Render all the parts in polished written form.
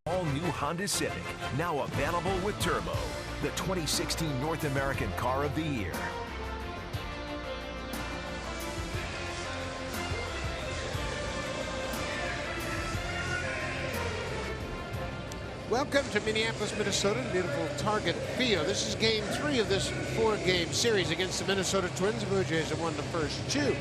All-new Honda Civic, now available with Turbo, the 2016 North American Car of the Year. Welcome to Minneapolis, Minnesota, beautiful Target Field. This is game 3 of this 4-game series against the Minnesota Twins. The Blue Jays have won the first 2.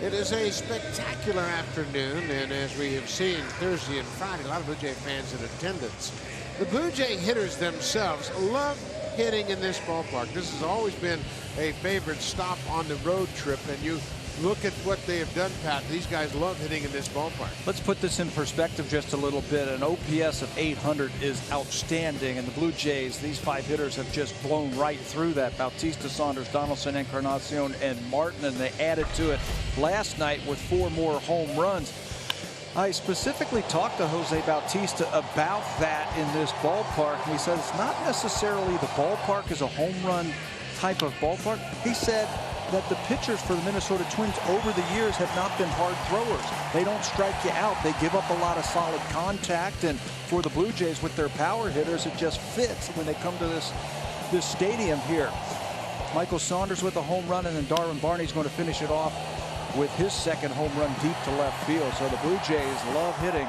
It is a spectacular afternoon, and as we have seen Thursday and Friday, a lot of Blue Jay fans in attendance. The Blue Jay hitters themselves love hitting in this ballpark. This has always been a favorite stop on the road trip, and you look at what they have done, Pat. These guys love hitting in this ballpark. Let's put this in perspective just a little bit. An OPS of 800 is outstanding, and the Blue Jays, these 5 hitters have just blown right through that. Bautista, Saunders, Donaldson, Encarnacion, and Martin, and they added to it last night with 4 more home runs. I specifically talked to Jose Bautista about that in this ballpark. He said it's not necessarily the ballpark is a home run type of ballpark. He said that the pitchers for the Minnesota Twins over the years have not been hard throwers. They don't strike you out. They give up a lot of solid contact, and for the Blue Jays with their power hitters, it just fits when they come to this stadium here. Michael Saunders with a home run, and then Darwin Barney's going to finish it off with his second home run deep to left field. So the Blue Jays love hitting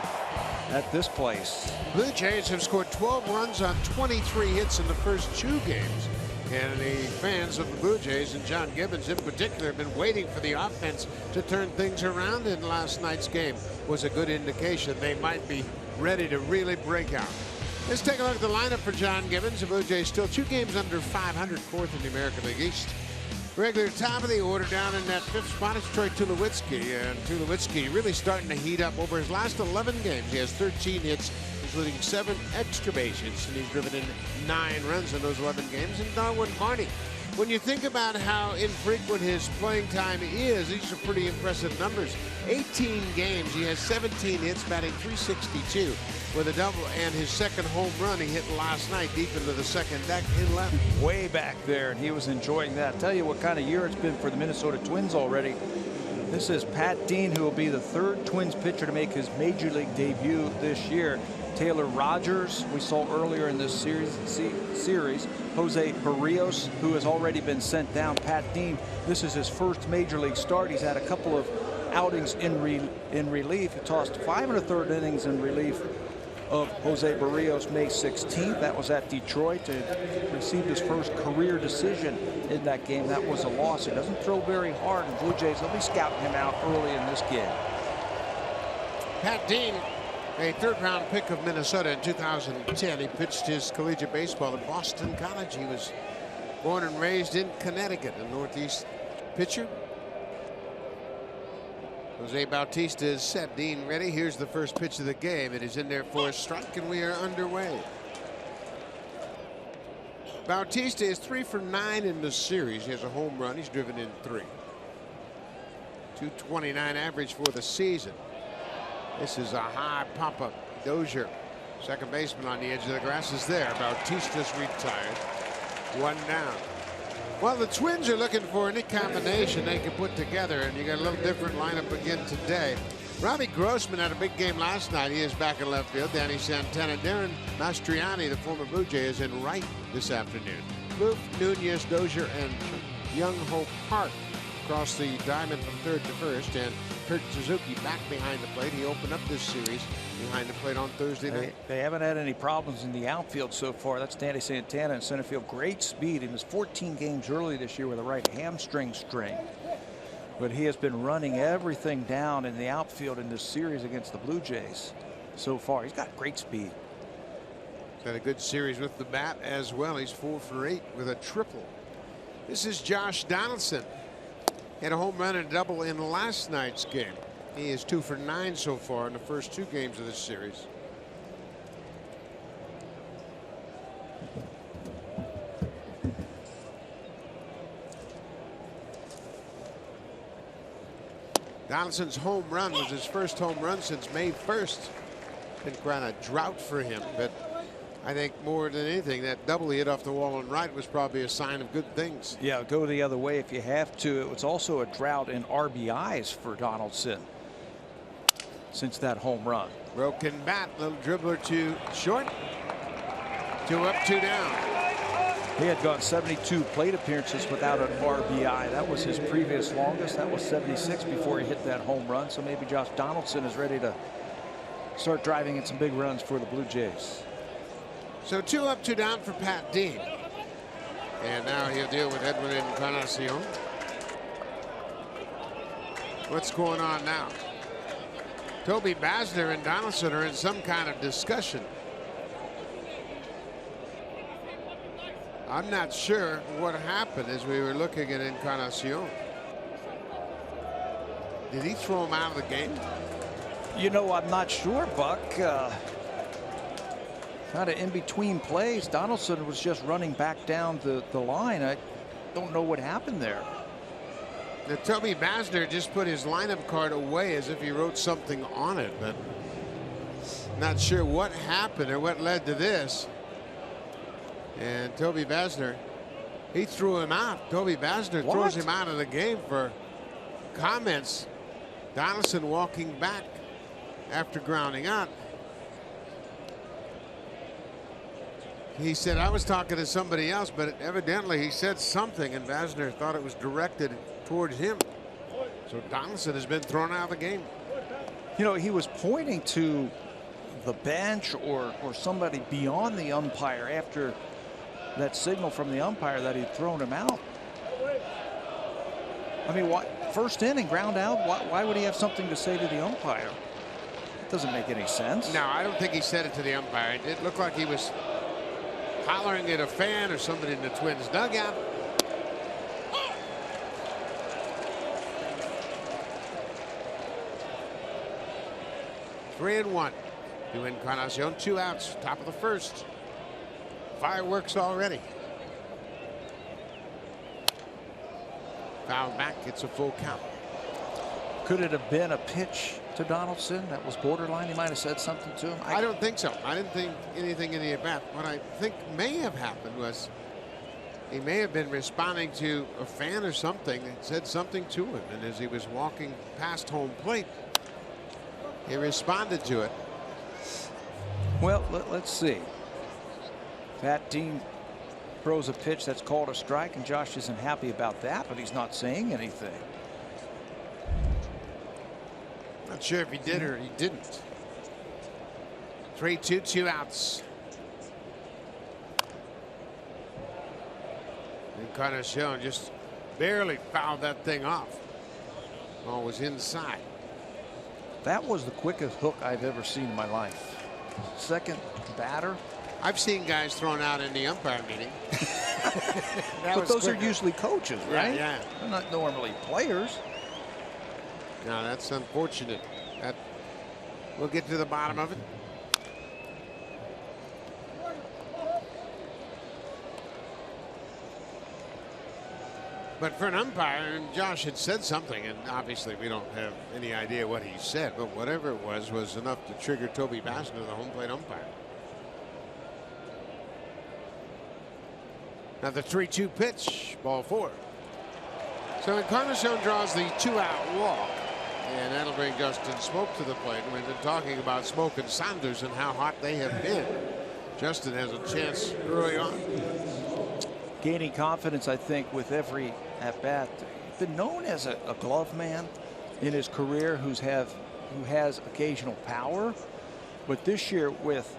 at this place. Blue Jays have scored 12 runs on 23 hits in the first 2 games. And the fans of the Blue Jays, and John Gibbons in particular, have been waiting for the offense to turn things around, and last night's game was a good indication they might be ready to really break out. Let's take a look at the lineup for John Gibbons. The Blue Jays still 2 games under 500, 4th in the American League East. Regular top of the order down in that 5th spot is Troy Tulowitzki, and Tulowitzki really starting to heat up. Over his last 11 games, he has 13 hits, including 7 extra base hits, and he's driven in 9 runs in those 11 games. And Darwin Barney, when you think about how infrequent his playing time is, these are pretty impressive numbers. 18 games, he has 17 hits, batting .362 with a double, and his second home run he hit last night deep into the second deck in left. Way back there, and he was enjoying that. I'll tell you what kind of year it's been for the Minnesota Twins already. This is Pat Dean, who will be the 3rd Twins pitcher to make his major league debut this year. Taylor Rogers, we saw earlier in this series. Jose Barrios, who has already been sent down. Pat Dean, this is his first major league start. He's had a couple of outings in relief. He tossed 5 1/3 innings in relief of Jose Barrios May 16th. That was at Detroit. He received his first career decision in that game. That was a loss. He doesn't throw very hard, and Blue Jays will be scouting him out early in this game. Pat Dean, a 3rd-round pick of Minnesota in 2010. He pitched his collegiate baseball at Boston College. He was born and raised in Connecticut, a Northeast pitcher. Jose Bautista is set. Dean ready. Here's the first pitch of the game. It is in there for a strike, and we are underway. Bautista is 3 for 9 in the series. He has a home run. He's driven in 3. .229 average for the season. This is a high pop-up. Dozier, second baseman on the edge of the grass, is there. Bautista's retired. 1 down. Well, the Twins are looking for any combination they can put together, and you got a little different lineup again today. Robbie Grossman had a big game last night. He is back in left field. Danny Santana, Darren Mastriani, the former Blue Jay, is in right this afternoon. Luke Nunez, Dozier, and Young Ho Park across the diamond from 3rd to 1st, and Kurt Suzuki back behind the plate. He opened up this series behind the plate on Thursday night. They haven't had any problems in the outfield so far. That's Danny Santana in center field. Great speed. He was 14 games early this year with a right hamstring strain. But he has been running everything down in the outfield in this series against the Blue Jays so far. He's got great speed. He's had a good series with the bat as well. He's 4 for 8 with a triple. This is Josh Donaldson. Had a home run and a double in last night's game. He is 2 for 9 so far in the first 2 games of this series. Donaldson's home run was his first home run since May 1st. Been quite a drought for him, but I think more than anything, that double he hit off the wall and right was probably a sign of good things. Yeah, go the other way if you have to. It was also a drought in RBIs for Donaldson. since that home run. Broken bat, little dribbler to short. 2 up, 2 down. He had gone 72 plate appearances without an RBI. That was his previous longest. That was 76 before he hit that home run. So maybe Josh Donaldson is ready to start driving in some big runs for the Blue Jays. So 2 up, 2 down for Pat Dean. And now he'll deal with Edwin Encarnacion. What's going on now? Toby Basner and Donaldson are in some kind of discussion. I'm not sure what happened as we were looking at Encarnacion. Did he throw him out of the game? You know, I'm not sure, Buck. Kind of in between plays. Donaldson was just running back down the line. I don't know what happened there. Now, Toby Basner just put his lineup card away as if he wrote something on it, but not sure what happened or what led to this. And Toby Basner, he threw him out. Toby Basner throws him out of the game for comments. Donaldson walking back after grounding out. He said, I was talking to somebody else, but evidently he said something and Basner thought it was directed towards him. So Donaldson has been thrown out of the game. You know, he was pointing to the bench or somebody beyond the umpire after that signal from the umpire that he'd thrown him out. I mean, what, first inning, ground out? Why would he have something to say to the umpire? It doesn't make any sense. No, I don't think he said it to the umpire. It looked like he was hollering at a fan or somebody in the Twins dugout. Three and one to Encarnacion. 2 outs, top of the first. Fireworks already. Foul back. It's a full count. Could it have been a pitch to Donaldson that was borderline? He might have said something to him. I don't think so. I didn't think anything in the at-bat. What I think may have happened was he may have been responding to a fan or something that said something to him, and as he was walking past home plate, he responded to it. Well, let's see. Pat Dean throws a pitch that's called a strike, and Josh isn't happy about that, but he's not saying anything. Not sure if he did or he didn't. 3-2, 2 outs. Encarnacion just barely fouled that thing off. Ball was inside. That was the quickest hook I've ever seen in my life. Second batter. I've seen guys thrown out in the umpire meeting. But those are usually coaches, right? Yeah. They're not normally players. No, that's unfortunate. We'll get to the bottom of it. But for an umpire, and Josh had said something, and obviously we don't have any idea what he said, but whatever it was enough to trigger Toby Basner, the home plate umpire. Now the 3-2 pitch, ball 4. So Encarnacion draws the 2-out walk, and that'll bring Justin Smoak to the plate. We've been talking about Smoak and Saunders and how hot they have been. Justin has a chance early on. Gaining confidence, I think, with every at-bat. Been known as a glove man in his career who has occasional power, but this year with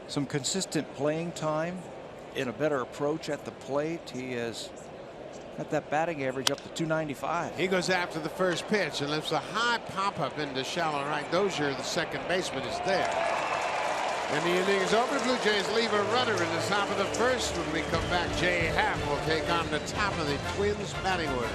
some consistent playing time and a better approach at the plate, he has got that batting average up to 295. He goes after the first pitch and lifts a high pop-up into shallow right. Dozier, the second baseman, is there. And the inning is over. Blue Jays leave a runner in the top of the first. When we come back, Jay Happ will take on the top of the Twins batting order.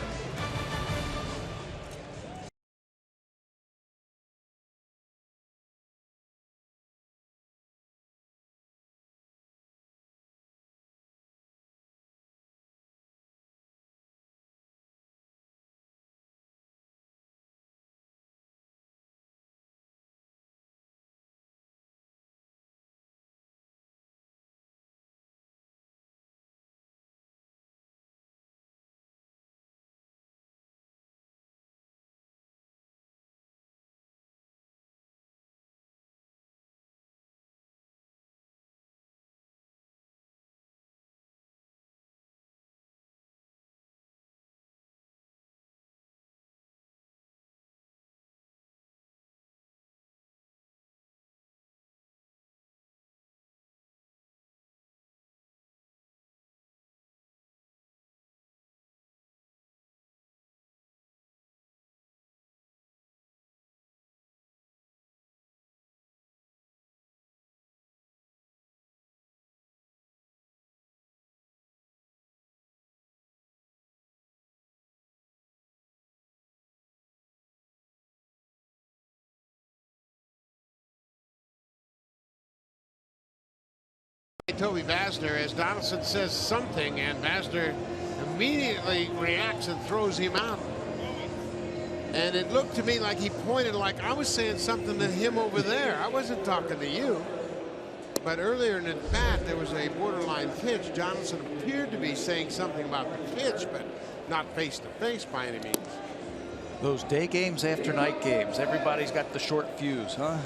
Toby Vazner as Donaldson says something, and Vazner immediately reacts and throws him out. And it looked to me like he pointed like I was saying something to him over there. I wasn't talking to you. But earlier in the bat, there was a borderline pitch. Donaldson appeared to be saying something about the pitch, but not face to face by any means. Those day games after night games. Everybody's got the short fuse, huh?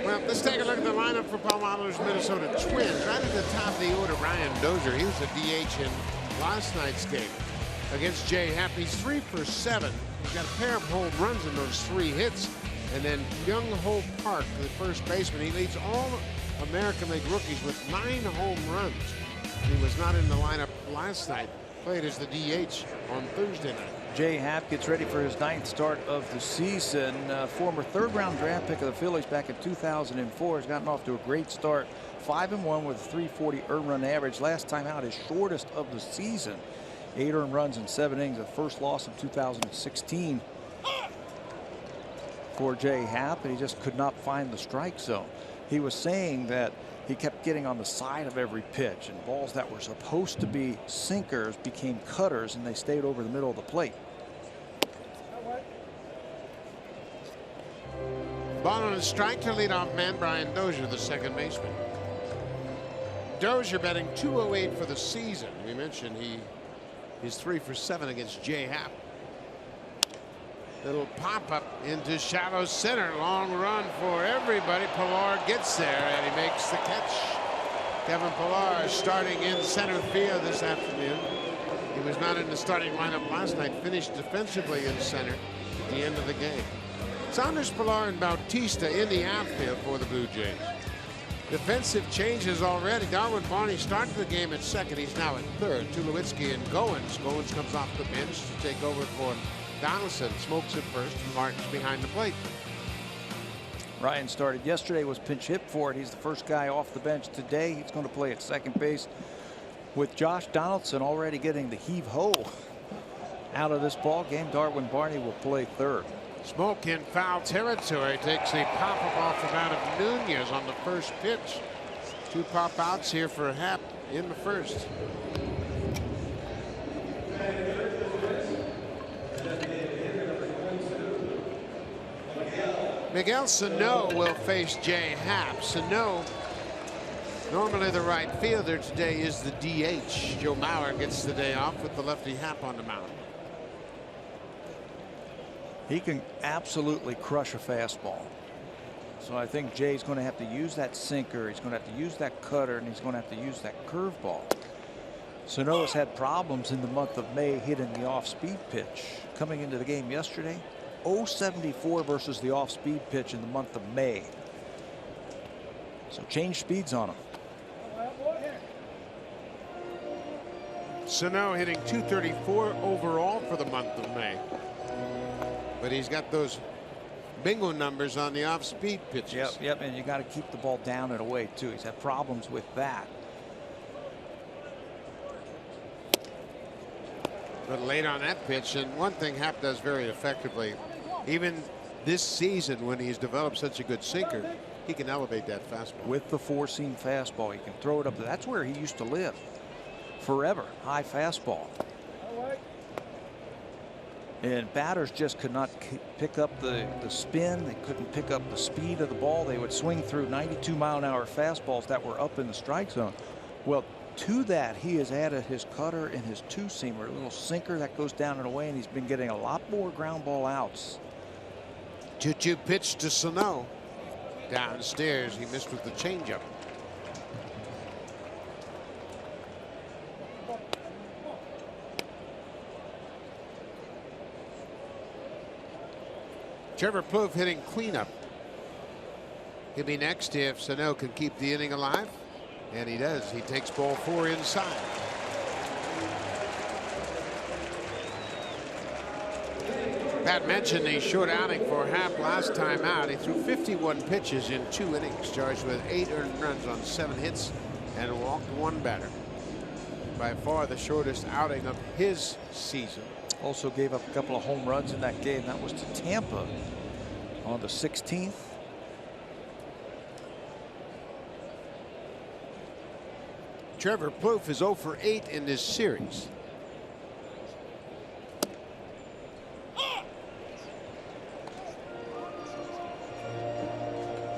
Well, let's take a look at the lineup for Palmolive's Minnesota Twins. Right at the top of the order, Ryan Dozier. He was a DH in last night's game against Jay Happ. He's 3 for 7. He's got a pair of home runs in those 3 hits. And then Young Ho Park, the first baseman, he leads all American League rookies with 9 home runs. He was not in the lineup last night. Played as the DH on Thursday night. Jay Happ gets ready for his 9th start of the season. Former 3rd-round draft pick of the Phillies back in 2004 has gotten off to a great start. 5-1 with a 340 earned run average. Last time out, his shortest of the season. 8 earned runs in 7 innings. The first loss of 2016 for Jay Happ, and he just could not find the strike zone. He was saying that he kept getting on the side of every pitch, and balls that were supposed to be sinkers became cutters, and they stayed over the middle of the plate. Ball on a strike to leadoff man Brian Dozier, the second baseman. Dozier batting .208 for the season. We mentioned he's 3 for 7 against Jay Happ. Little pop up into shallow center. Long run for everybody. Pilar gets there and he makes the catch. Kevin Pilar starting in center field this afternoon. He was not in the starting lineup last night. Finished defensively in center at the end of the game. Saunders, Pilar, and Bautista in the outfield for the Blue Jays. Defensive changes already. Darwin Barney started the game at second. He's now at third. Tulowitzki and Goins. Goins comes off the bench to take over for Donaldson. Smokes at first. Martin's behind the plate. Ryan started yesterday, was pinch hit for it. He's the first guy off the bench today. He's going to play at second base with Josh Donaldson already getting the heave-ho out of this ball game. Darwin Barney will play third. Smoke in foul territory. Takes a pop-up off the bat of Nunez on the first pitch. 2 pop-outs here for Happ in the first. Miguel Sano will face Jay Happ. Sano, normally the right fielder, today is the DH. Joe Mauer gets the day off with the lefty Happ on the mound. He can absolutely crush a fastball. So I think Jay's going to have to use that sinker. He's going to have to use that cutter, and he's going to have to use that curveball. Sano has had problems in the month of May hitting the off-speed pitch. Coming into the game yesterday, 0.74 versus the off-speed pitch in the month of May. So change speeds on him. Sano hitting .234 overall for the month of May. But he's got those bingo numbers on the off-speed pitches. Yep, and you got to keep the ball down and away too. He's had problems with that. But late on that pitch, and one thing Happ does very effectively, even this season when he's developed such a good sinker, he can elevate that fastball. With the 4-seam fastball, he can throw it up. That's where he used to live forever. High fastball. And batters just could not pick up the spin. They couldn't pick up the speed of the ball. They would swing through 92-mile-an-hour fastballs that were up in the strike zone. Well, to that, he has added his cutter and his 2-seamer, a little sinker that goes down and away, and he's been getting a lot more ground ball outs. 2-2 pitch to Sano. Downstairs, he missed with the changeup. Trevor Plouffe hitting cleanup. He'll be next if Sano can keep the inning alive. And he does. He takes ball 4 inside. Pat mentioned the short outing for Happ last time out. He threw 51 pitches in 2 innings, charged with 8 earned runs on 7 hits and walked 1 batter. By far the shortest outing of his season. Also gave up a couple of home runs in that game. That was to Tampa on the 16th. Trevor Plouffe is 0 for 8 in this series.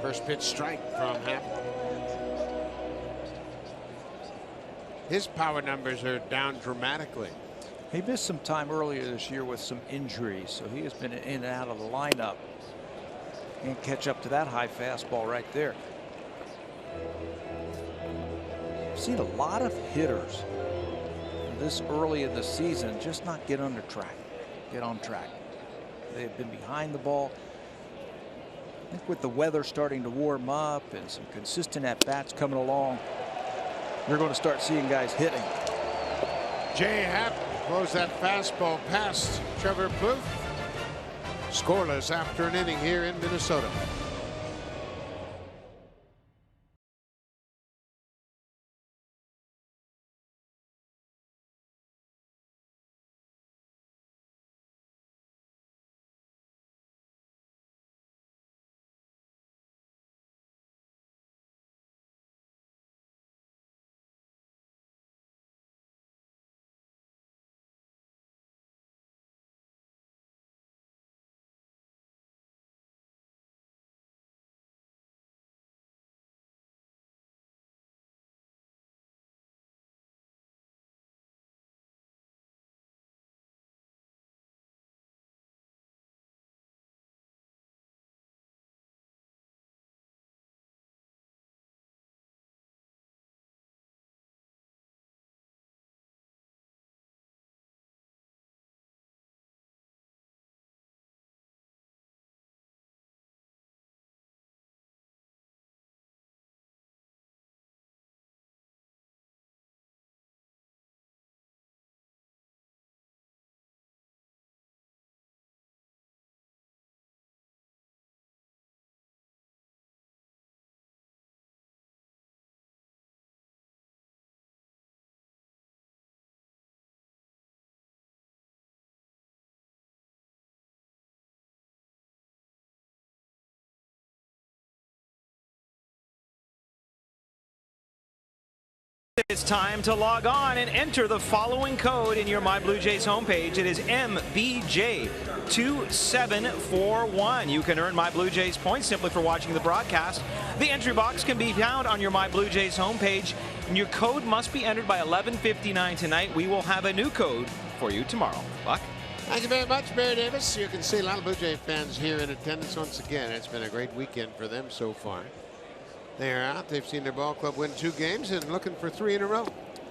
First pitch strike from Happ. His power numbers are down dramatically. He missed some time earlier this year with some injuries, so he has been in and out of the lineup. Can't catch up to that high fastball right there. I've seen a lot of hitters this early in the season just not get on track. They've been behind the ball. I think with the weather starting to warm up and some consistent at-bats coming along, you're going to start seeing guys hitting. Jay Happ throws that fastball past Trevor Plouffe. Scoreless after an inning here in Minnesota. It's time to log on and enter the following code in your My Blue Jays homepage. It is MBJ2741. You can earn My Blue Jays points simply for watching the broadcast. The entry box can be found on your My Blue Jays homepage, and your code must be entered by 11:59 tonight. We will have a new code for you tomorrow. Buck? Thank you very much, Barry Davis. You can see a lot of Blue Jay fans here in attendance once again. It's been a great weekend for them so far. They're out. They've seen their ball club win 2 games and looking for 3 in a row.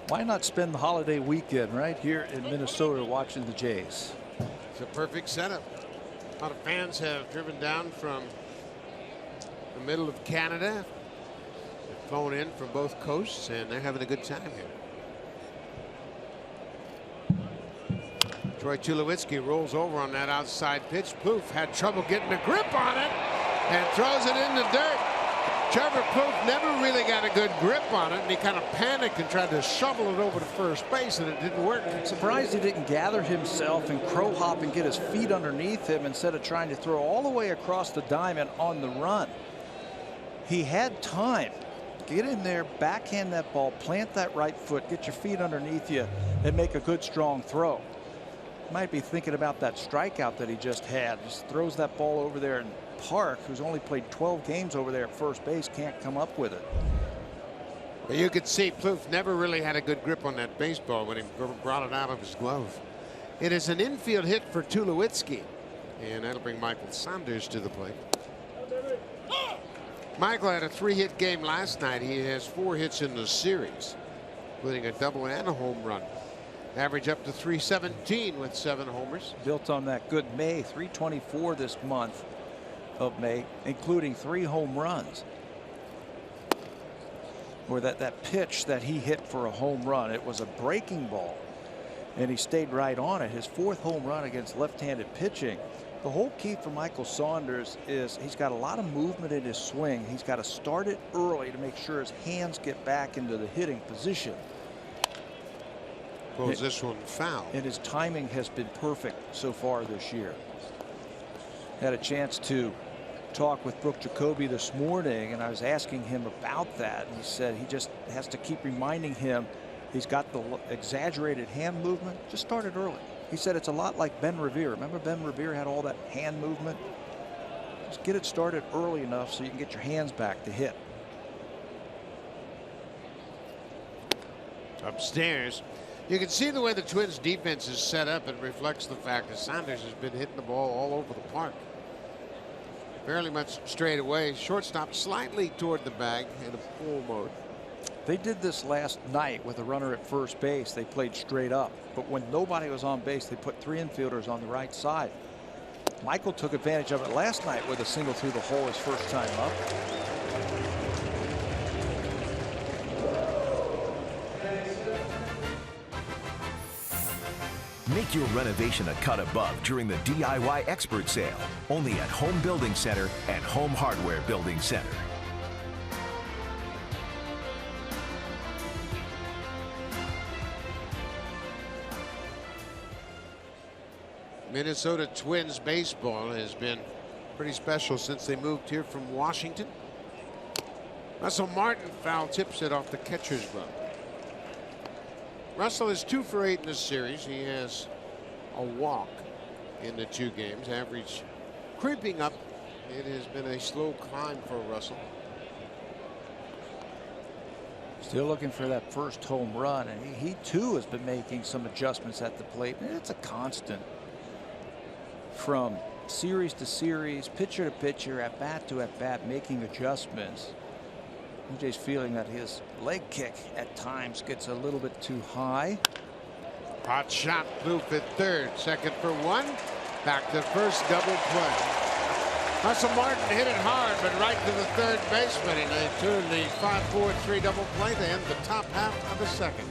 Why not spend the holiday weekend right here in Minnesota watching the Jays? It's a perfect setup. A lot of fans have driven down from the middle of Canada. They've flown in from both coasts, and they're having a good time here. Troy Tulowitzki rolls over on that outside pitch. Plouffe had trouble getting a grip on it and throws it in the dirt. Trevor Plouffe never really got a good grip on it, and he kind of panicked and tried to shovel it over to first base, and it didn't work. I'm surprised he didn't gather himself and crow hop and get his feet underneath him instead of trying to throw all the way across the diamond on the run. He had time. Get in there, backhand that ball, plant that right foot, get your feet underneath you, and make a good strong throw. Might be thinking about that strikeout that he just had. Just throws that ball over there, and Park, who's only played 12 games over there at first base, can't come up with it. But you could see Plouffe never really had a good grip on that baseball when he brought it out of his glove. It is an infield hit for Tulowitzki, and that'll bring Michael Saunders to the plate. Michael had a 3-hit game last night. He has 4 hits in the series, including a double and a home run. Average up to 317 with 7 homers. Built on that good May, 324 this month of May, including 3 home runs. Or that pitch that he hit for a home run, it was a breaking ball, and he stayed right on it. His 4th home run against left-handed pitching. The whole key for Michael Saunders is he's got a lot of movement in his swing. He's got to start it early to make sure his hands get back into the hitting position. Pulls this one foul. And his timing has been perfect so far this year. Had a chance to talk with Brooke Jacoby this morning, and I was asking him about that. And he said he just has to keep reminding him he's got the exaggerated hand movement. Just started early. He said it's a lot like Ben Revere. Remember Ben Revere had all that hand movement? Just get it started early enough so you can get your hands back to hit. Upstairs, you can see the way the Twins defense is set up. It reflects the fact that Saunders has been hitting the ball all over the park. Fairly much straight away. Shortstop slightly toward the bag in a pull mode. They did this last night with a runner at first base. They played straight up, but when nobody was on base, they put 3 infielders on the right side. Michael took advantage of it last night with a single through the hole his first time up. Make your renovation a cut above during the DIY Expert Sale, only at Home Building Center and Home Hardware Building Center. Minnesota Twins baseball has been pretty special since they moved here from Washington. Russell Martin foul tips it off the catcher's glove. Russell is 2 for 8 in this series. He has a walk in the 2 games. Average creeping up. It has been a slow climb for Russell. Still looking for that first home run, and he too has been making some adjustments at the plate. And it's a constant from series to series, pitcher to pitcher, at bat to at bat, making adjustments. DJ's feeling that his leg kick at times gets a little bit too high. Hot shot, Plouffe at third, second for 1. Back to first, double play. Russell Martin hit it hard, but right to the third baseman, and they turn the 5-4-3 double play to end the top half of the second.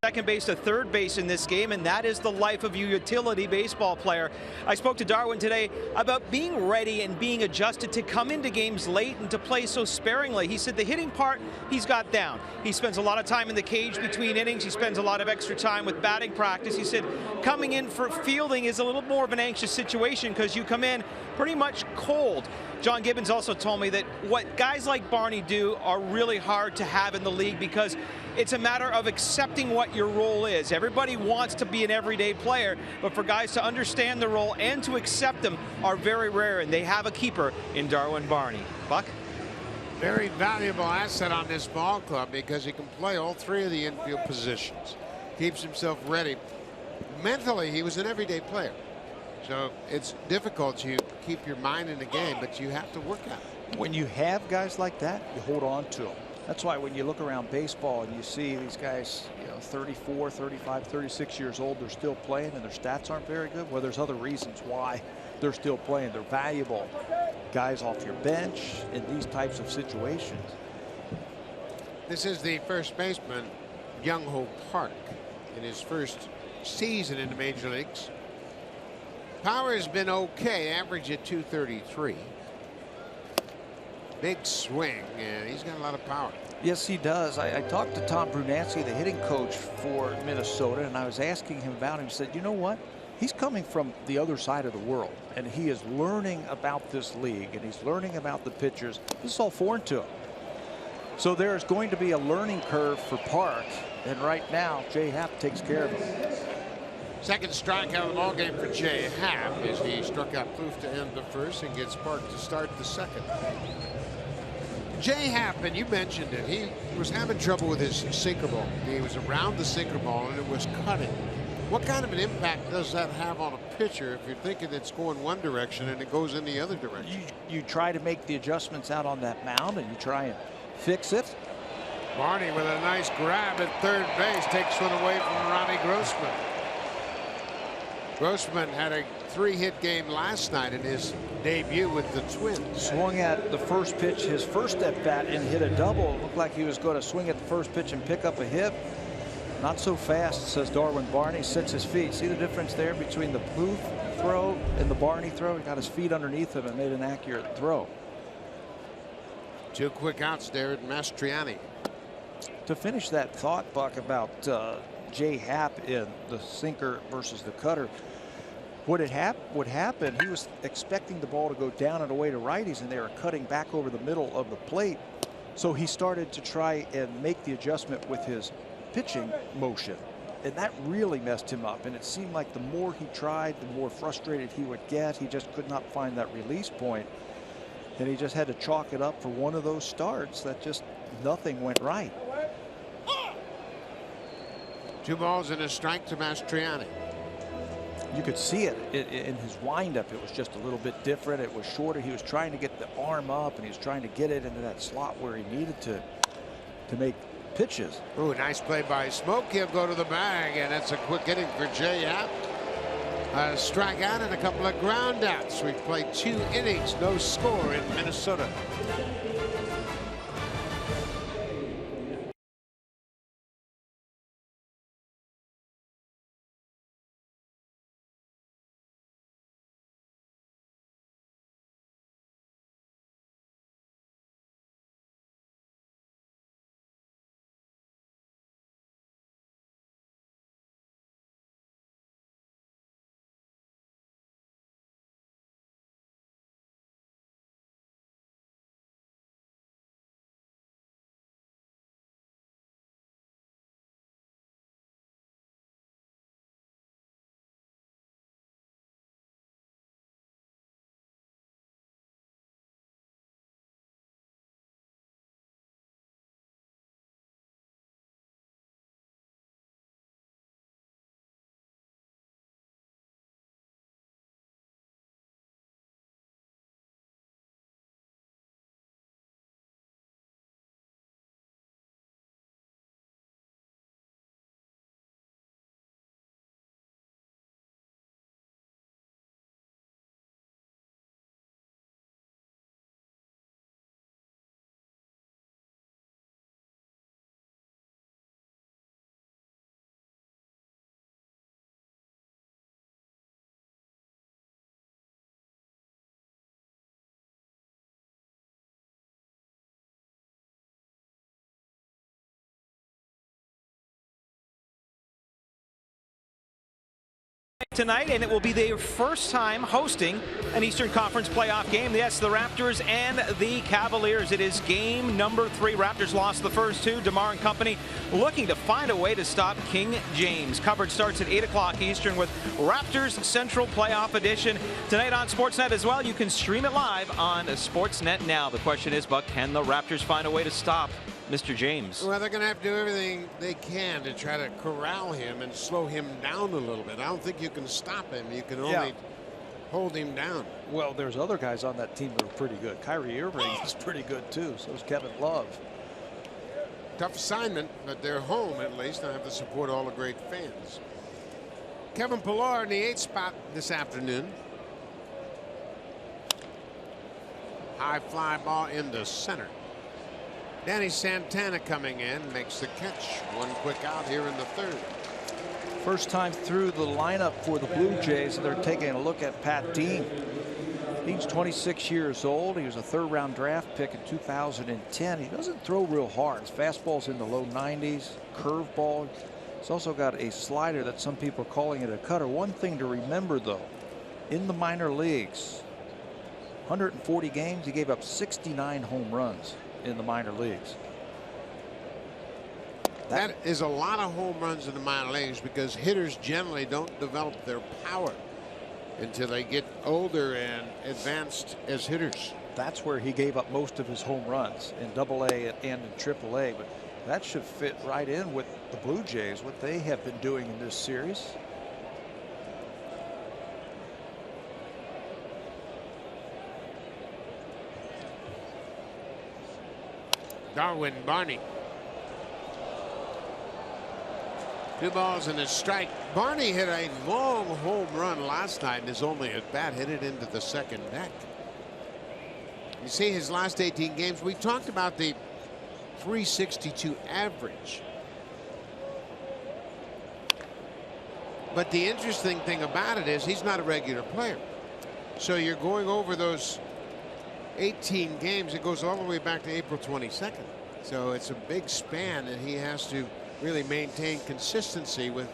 Second base to third base in this game, and that is the life of a utility baseball player. I spoke to Darwin today about being ready and being adjusted to come into games late and to play so sparingly. He said the hitting part he's got down. He spends a lot of time in the cage between innings. He spends a lot of extra time with batting practice. He said coming in for fielding is a little more of an anxious situation because you come in pretty much cold. John Gibbons also told me that what guys like Barney do are really hard to have in the league because it's a matter of accepting what your role is. Everybody wants to be an everyday player, but for guys to understand the role and to accept them are very rare, and they have a keeper in Darwin Barney. Buck? Very valuable asset on this ball club because he can play all 3 of the infield positions. Keeps himself ready. Mentally, he was an everyday player. So it's difficult to keep your mind in the game, but you have to work at it. When you have guys like that, you hold on to them. That's why when you look around baseball and you see these guys, 34, 35, 36 years old, they're still playing and their stats aren't very good. Well, there's other reasons why they're still playing. They're valuable guys off your bench in these types of situations. This is the first baseman, Young-Ho Park, in his first season in the major leagues. Power has been okay, average at 233. big swing, and he's got a lot of power. Yes, he does. I talked to Tom Brunanski, the hitting coach for Minnesota, and I was asking him about him. He said, you know what? He's coming from the other side of the world, and he is learning about this league, and he's learning about the pitchers. This is all foreign to him. So there's going to be a learning curve for Park, and right now, Jay Happ takes care of him. Second strikeout of the ball game for Jay Happ as he struck out Plouffe to end the first and gets Park to start the second. Jay Happ, and you mentioned it, he was having trouble with his sinker ball. He was around the sinker ball and it was cutting. What kind of an impact does that have on a pitcher if you're thinking it's going one direction and it goes in the other direction? You try to make the adjustments out on that mound and you try and fix it. Barney with a nice grab at third base takes one away from Ronnie Grossman. Grossman had a 3-hit game last night in his debut with the Twins. Swung at the first pitch, his first at bat, and hit a double. It looked like he was going to swing at the first pitch and pick up a hit. Not so fast, says Darwin Barney. Sets his feet. See the difference there between the Plouffe throw and the Barney throw? He got his feet underneath him and made an accurate throw. 2 quick outs there at Mastriani. To finish that thought, Buck, about Jay Happ in the sinker versus the cutter, what happened, he was expecting the ball to go down and away to righties, and they were cutting back over the middle of the plate. So he started to try and make the adjustment with his pitching motion, and that really messed him up. And it seemed like the more he tried, the more frustrated he would get. He just could not find that release point, and he just had to chalk it up for one of those starts that just nothing went right. 2 balls and a strike to Mastriani. You could see it in his windup. It was just a little bit different. It was shorter. He was trying to get the arm up, and he was trying to get it into that slot where he needed to make pitches. Ooh, nice play by Smoke. He'll go to the bag, and that's a quick inning for Jay Happ. A strikeout and a couple of ground outs. We've played 2 innings, no score in Minnesota. Tonight, and it will be their first time hosting an Eastern Conference playoff game. Yes, the Raptors and the Cavaliers. It is game number 3. Raptors lost the first 2. DeMar and company looking to find a way to stop King James. Coverage starts at 8 o'clock Eastern with Raptors Central Playoff Edition tonight on Sportsnet as well. You can stream it live on Sportsnet now. The question is, Buck, can the Raptors find a way to stop Mr. James? Well, they're going to have to do everything they can to try to corral him and slow him down a little bit. I don't think you can stop him. You can only hold him down. Well, there's other guys on that team that are pretty good. Kyrie Irving is pretty good too. So is Kevin Love. Tough assignment, but they're home at least. I have to support all the great fans. Kevin Pillar in the 8th spot this afternoon. High fly ball into center. Danny Santana coming in, makes the catch. 1 quick out here in the 3rd. First time through the lineup for the Blue Jays, and they're taking a look at Pat Dean. He's 26 years old. He was a third-round draft pick in 2010. He doesn't throw real hard. His fastball's in the low 90s, curveball. He's also got a slider that some people are calling it a cutter. One thing to remember, though, in the minor leagues, 140 games, he gave up 69 home runs in the minor leagues. That is a lot of home runs in the minor leagues because hitters generally don't develop their power until they get older and advanced as hitters. That's where he gave up most of his home runs, in Double-A and in Triple-A. But that should fit right in with the Blue Jays, what they have been doing in this series. Darwin Barney. 2 balls and a strike. Barney hit a long home run last night, and his only at bat hit it into the second deck. You see his last 18 games. We talked about the 362 average. But the interesting thing about it is he's not a regular player. So you're going over those 18 games. It goes all the way back to April 22nd. So it's a big span, and he has to really maintain consistency with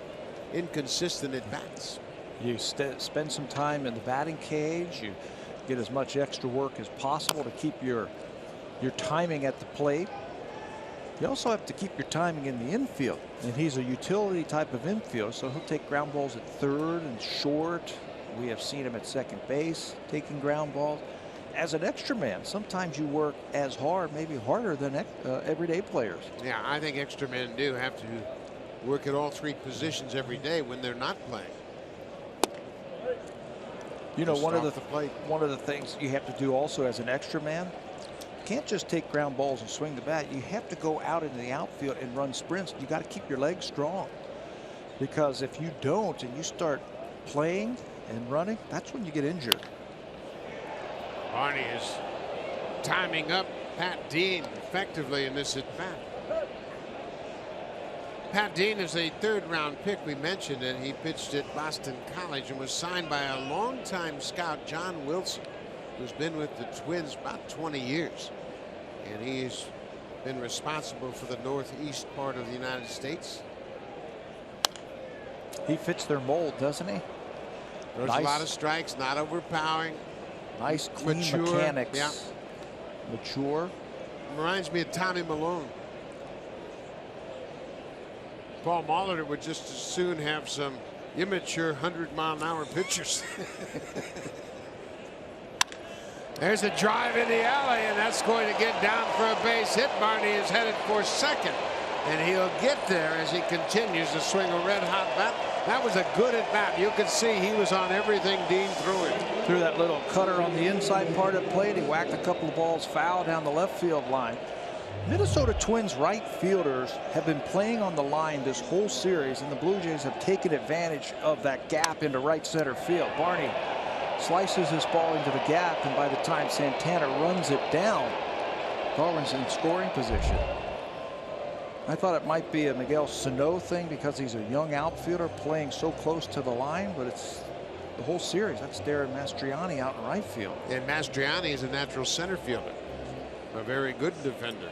inconsistent at bats. You spend some time in the batting cage. You get as much extra work as possible to keep your timing at the plate. You also have to keep your timing in the infield, and he's a utility type of infield, so he'll take ground balls at third and short. We have seen him at second base taking ground balls. As an extra man, sometimes you work as hard, maybe harder than everyday players. Yeah, I think extra men do have to work at all 3 positions every day when they're not playing. You know, one of the things you have to do also as an extra man, you can't just take ground balls and swing the bat. You have to go out into the outfield and run sprints. You got to keep your legs strong, because if you don't and you start playing and running, that's when you get injured. Barney is timing up Pat Dean effectively in this at bat. Pat Dean is a 3rd-round pick. We mentioned it. He pitched at Boston College and was signed by a longtime scout, John Wilson, who's been with the Twins about 20 years. And he's been responsible for the northeast part of the United States. He fits their mold, doesn't he? Throws a lot of strikes, not overpowering. Nice, clean mechanics. Yeah. Mature. Reminds me of Tommy Malone. Paul Molitor would just as soon have some immature 100-mile-an-hour pitchers. There's a drive in the alley, and that's going to get down for a base hit. Barney is headed for second, and he'll get there as he continues to swing a red-hot bat. That was a good at bat. You could see he was on everything Dean threw him. Threw that little cutter on the inside part of the plate. He whacked a couple of balls foul down the left field line. Minnesota Twins right fielders have been playing on the line this whole series, and the Blue Jays have taken advantage of that gap into right center field. Barney slices his ball into the gap, and by the time Santana runs it down, Darwin's in scoring position. I thought it might be a Miguel Sano thing because he's a young outfielder playing so close to the line, but it's the whole series. That's Darren Mastriani out in right field. And Mastriani is a natural center fielder, a very good defender.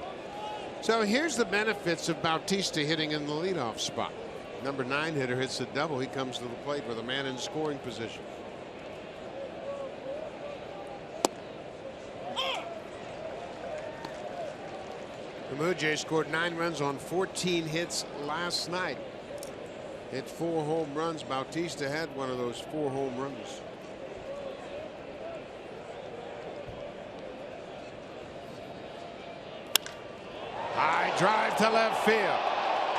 So here's the benefits of Bautista hitting in the leadoff spot. Number 9 hitter hits a double. He comes to the plate with a man in scoring position. The Blue Jays scored 9 runs on 14 hits last night. Hit 4 home runs. Bautista had one of those 4 home runs. High drive to left field.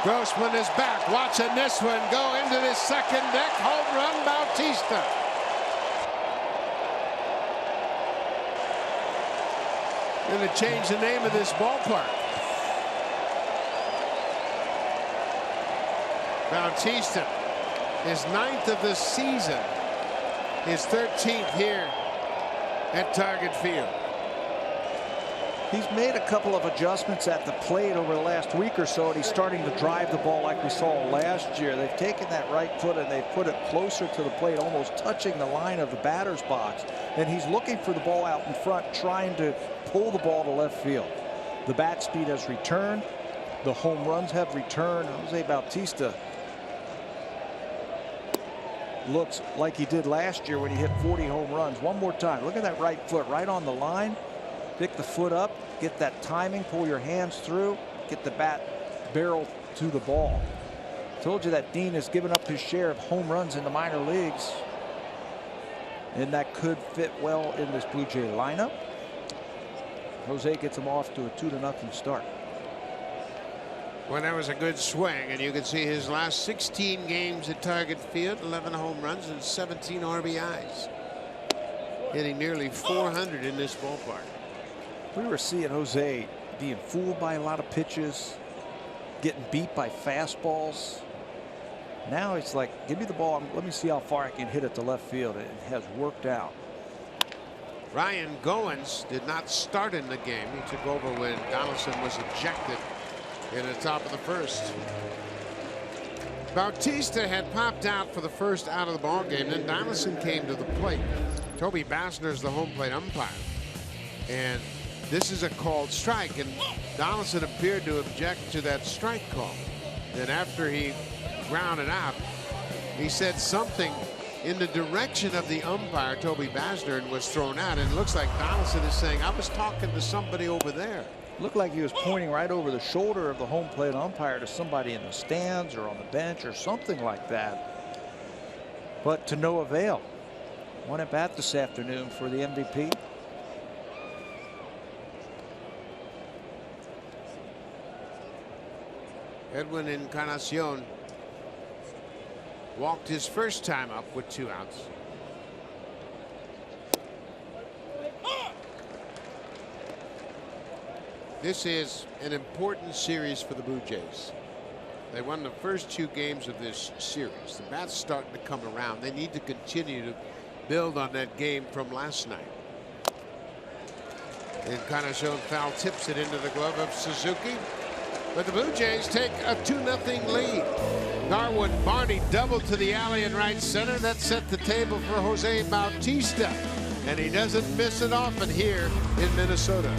Grossman is back, watching this one go into the second deck. Home run, Bautista. Going to change the name of this ballpark. Bautista, his 9th of the season, his 13th here at Target Field. He's made a couple of adjustments at the plate over the last week or so, and he's starting to drive the ball like we saw last year. They've taken that right foot and they've put it closer to the plate, almost touching the line of the batter's box. And he's looking for the ball out in front, trying to pull the ball to left field. The bat speed has returned. The home runs have returned. Jose Bautista looks like he did last year when he hit 40 home runs. One more time. Look at that right foot right on the line. Pick the foot up, get that timing, pull your hands through, get the bat barrel to the ball. Told you that Dean has given up his share of home runs in the minor leagues, and that could fit well in this Blue Jay lineup. Jose gets him off to a 2-0 start. Well, that was a good swing, and you can see his last 16 games at Target Field, 11 home runs and 17 RBIs. Hitting nearly 400 in this ballpark. We were seeing Jose being fooled by a lot of pitches, getting beat by fastballs. Now it's like, give me the ball, let me see how far I can hit it to left field. It has worked out. Ryan Goins did not start in the game. He took over when Donaldson was ejected in the top of the first. Bautista had popped out for the first out of the ball game. Then Donaldson came to the plate. Toby Basner's the home plate umpire, and this is a called strike, and Donaldson appeared to object to that strike call. Then after he grounded out, he said something in the direction of the umpire, Toby Basner, and was thrown out. And it looks like Donaldson is saying, I was talking to somebody over there. Looked like he was pointing right over the shoulder of the home plate umpire to somebody in the stands or on the bench or something like that. But to no avail. One at bat this afternoon for the MVP. Edwin Encarnacion walked his first time up with 2 outs. This is an important series for the Blue Jays. They won the first 2 games of this series. The bat's starting to come around. They need to continue to build on that game from last night. Encarnacion foul tips it into the glove of Suzuki. But the Blue Jays take a 2-0 lead. Darwin Barney doubled to the alley in right center. That set the table for Jose Bautista. And he doesn't miss it often here in Minnesota.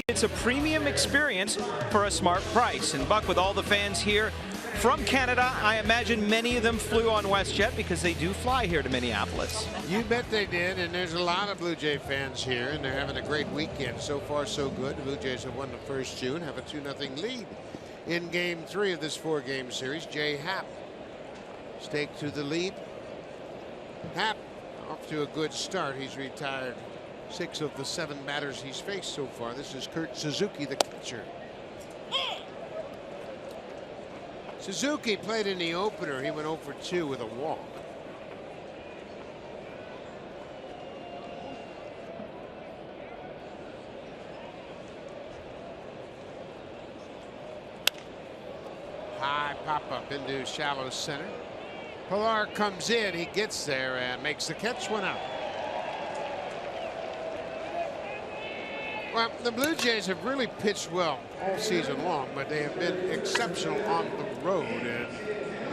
It's a premium experience for a smart price. And Buck, with all the fans here from Canada, I imagine many of them flew on WestJet because they do fly here to Minneapolis. You bet they did, and there's a lot of Blue Jay fans here, and they're having a great weekend. So far, so good. The Blue Jays have won the first 2 and have a 2-0 lead in Game 3 of this 4-game series. Jay Happ staked to the lead. Happ off to a good start. He's retired 6 of the 7 batters he's faced so far. This is Kurt Suzuki, the catcher. Suzuki played in the opener. He went 0 for 2 with a walk. High pop up into shallow center. Pilar comes in. He gets there and makes the catch. 1 out. Well, the Blue Jays have really pitched well all season long, but they have been exceptional on the road. And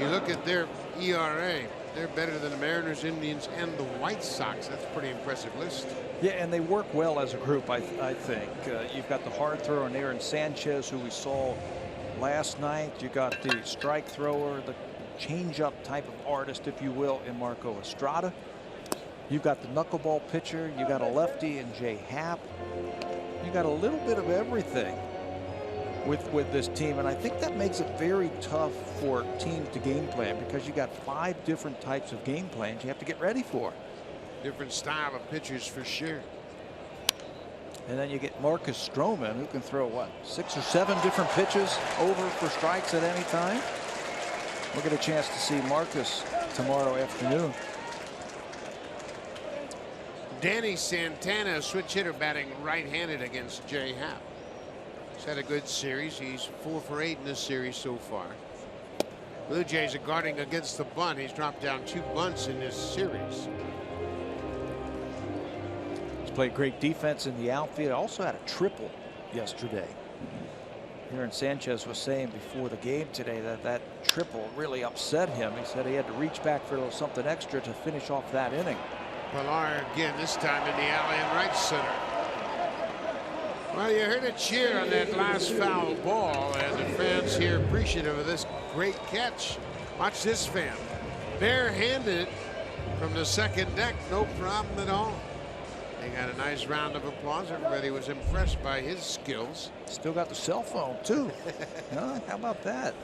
you look at their ERA, they're better than the Mariners, Indians, and the White Sox. That's a pretty impressive list. Yeah, and they work well as a group, I think. You've got the hard thrower, Aaron Sanchez, who we saw last night. You got the strike thrower, the change-up type of artist, if you will, in Marco Estrada. You've got the knuckleball pitcher. You got a lefty in Jay Happ. You got a little bit of everything with this team, and I think that makes it very tough for teams to game plan, because you got 5 different types of game plans you have to get ready for. Different style of pitchers for sure. And then you get Marcus Stroman, who can throw what, 6 or 7 different pitches over for strikes at any time. We'll get a chance to see Marcus tomorrow afternoon. Danny Santana, switch hitter, batting right-handed against Jay Happ. He's had a good series. He's 4 for 8 in this series so far. Blue Jays are guarding against the bunt. He's dropped down 2 bunts in this series. He's played great defense in the outfield. Also had a triple yesterday. Aaron Sanchez was saying before the game today that that triple really upset him. He said he had to reach back for a little something extra to finish off that inning. Pilar again, this time in the alley in right center. Well, you heard a cheer on that last foul ball, and the fans here appreciative of this great catch. Watch this fan. Barehanded from the second deck, no problem at all. They got a nice round of applause. Everybody was impressed by his skills. Still got the cell phone, too. Huh? How about that?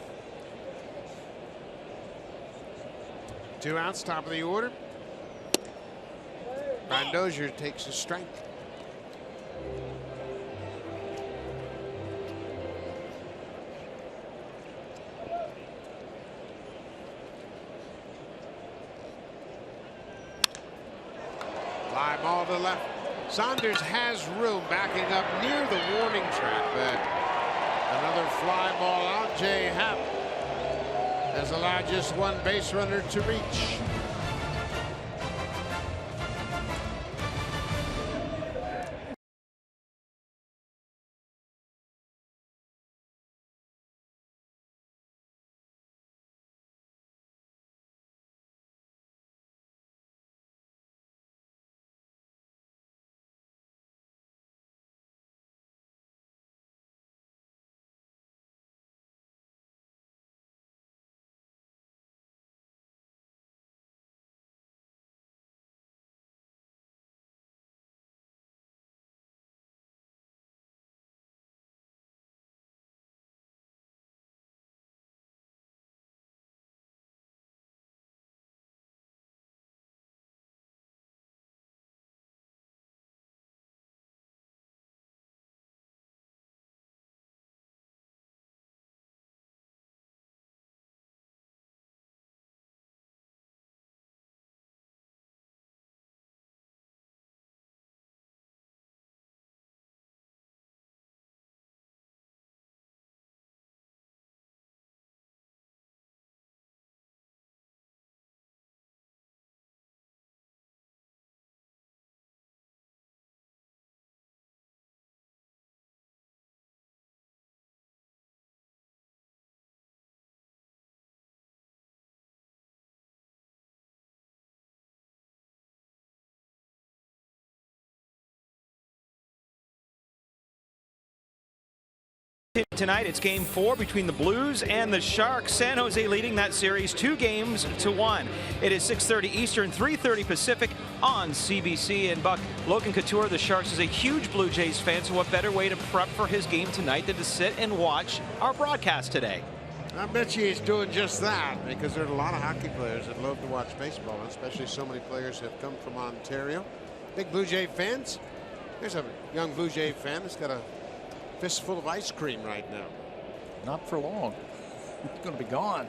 2 outs, top of the order. Dozier takes a strike. Fly ball to left. Saunders has room backing up near the warning track, but another fly ball out. Jay Happ has allowed just 1 base runner to reach. Tonight, it's game 4 between the Blues and the Sharks. San Jose leading that series 2-1. It is 6:30 Eastern, 3:30 Pacific on CBC. And Buck, Logan Couture, the Sharks, is a huge Blue Jays fan, so what better way to prep for his game tonight than to sit and watch our broadcast today? I bet you he's doing just that, because there are a lot of hockey players that love to watch baseball, especially so many players have come from Ontario. Big Blue Jay fans. There's a young Blue Jay fan that's got a fistful of ice cream right now. Not for long. It's going to be gone.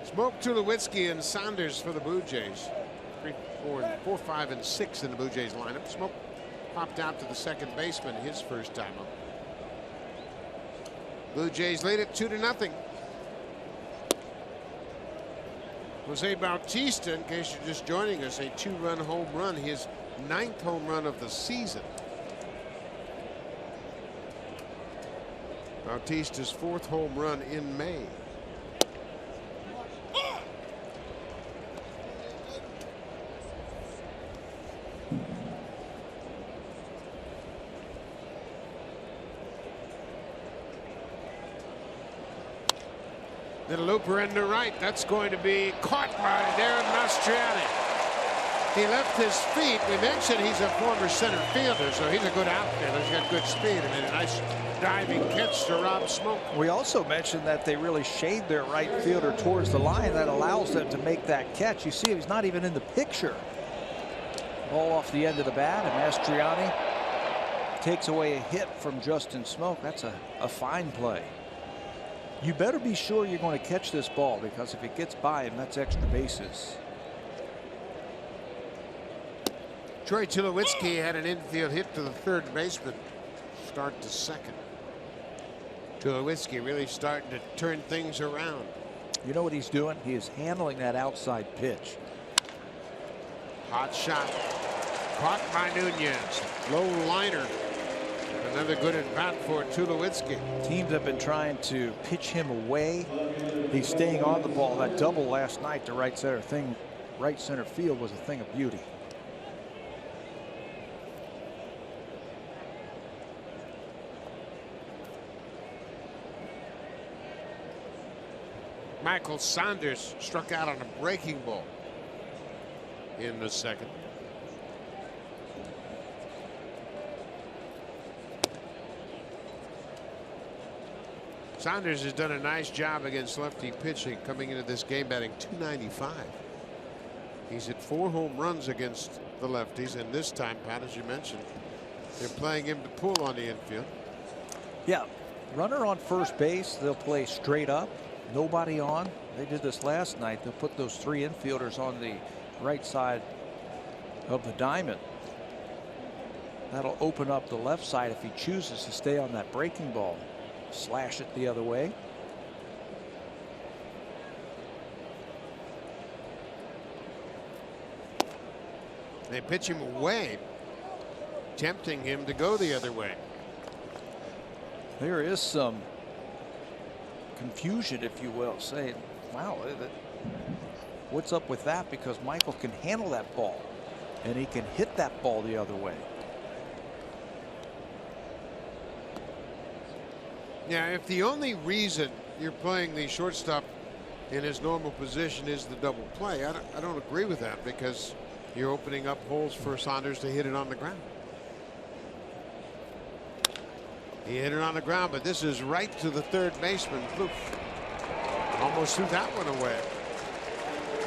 Smoke, Tulowitzki, and Saunders for the Blue Jays. 3, 4, 5, and 6 in the Blue Jays lineup. Smoke popped out to the second baseman his first time up. Blue Jays lead it 2-0. Jose Bautista, in case you're just joining us, a 2-run home run, his 9th home run of the season. Bautista's 4th home run in May. Little looper into right. That's going to be caught by Darren Mastriani. He left his feet. We mentioned he's a former center fielder, so he's a good outfielder. He's got good speed and a nice diving catch to Rob Smoke. We also mentioned that they really shade their right fielder towards the line. That allows them to make that catch. You see, he's not even in the picture. Ball off the end of the bat, and Mastriani takes away a hit from Justin Smoke. That's a fine play. You better be sure you're going to catch this ball, because if it gets by him, that's extra bases. Troy Tulowitzki had an infield hit to the third baseman. Start to second. Tulowitzki really starting to turn things around. You know what he's doing? He is handling that outside pitch. Hot shot. Caught by Nunez. Low liner. Another good at bat for Tulowitzki. Teams have been trying to pitch him away. He's staying on the ball. That double last night to right center field was a thing of beauty. Michael Saunders struck out on a breaking ball in the second. Saunders has done a nice job against lefty pitching, coming into this game batting .295. He's hit 4 home runs against the lefties, and this time, Pat, as you mentioned, they're playing him to pull on the infield. Yeah, runner on first base, they'll play straight up, nobody on. They did this last night. They'll put those 3 infielders on the right side of the diamond. That'll open up the left side if he chooses to stay on that breaking ball. Slash it the other way. They pitch him away, tempting him to go the other way. There is some confusion, if you will, saying, wow, what's up with that? Because Michael can handle that ball, and he can hit that ball the other way. Yeah, if the only reason you're playing the shortstop in his normal position is the double play, I don't agree with that, because you're opening up holes for Saunders to hit it on the ground. He hit it on the ground, but this is right to the third baseman. Almost threw that one away.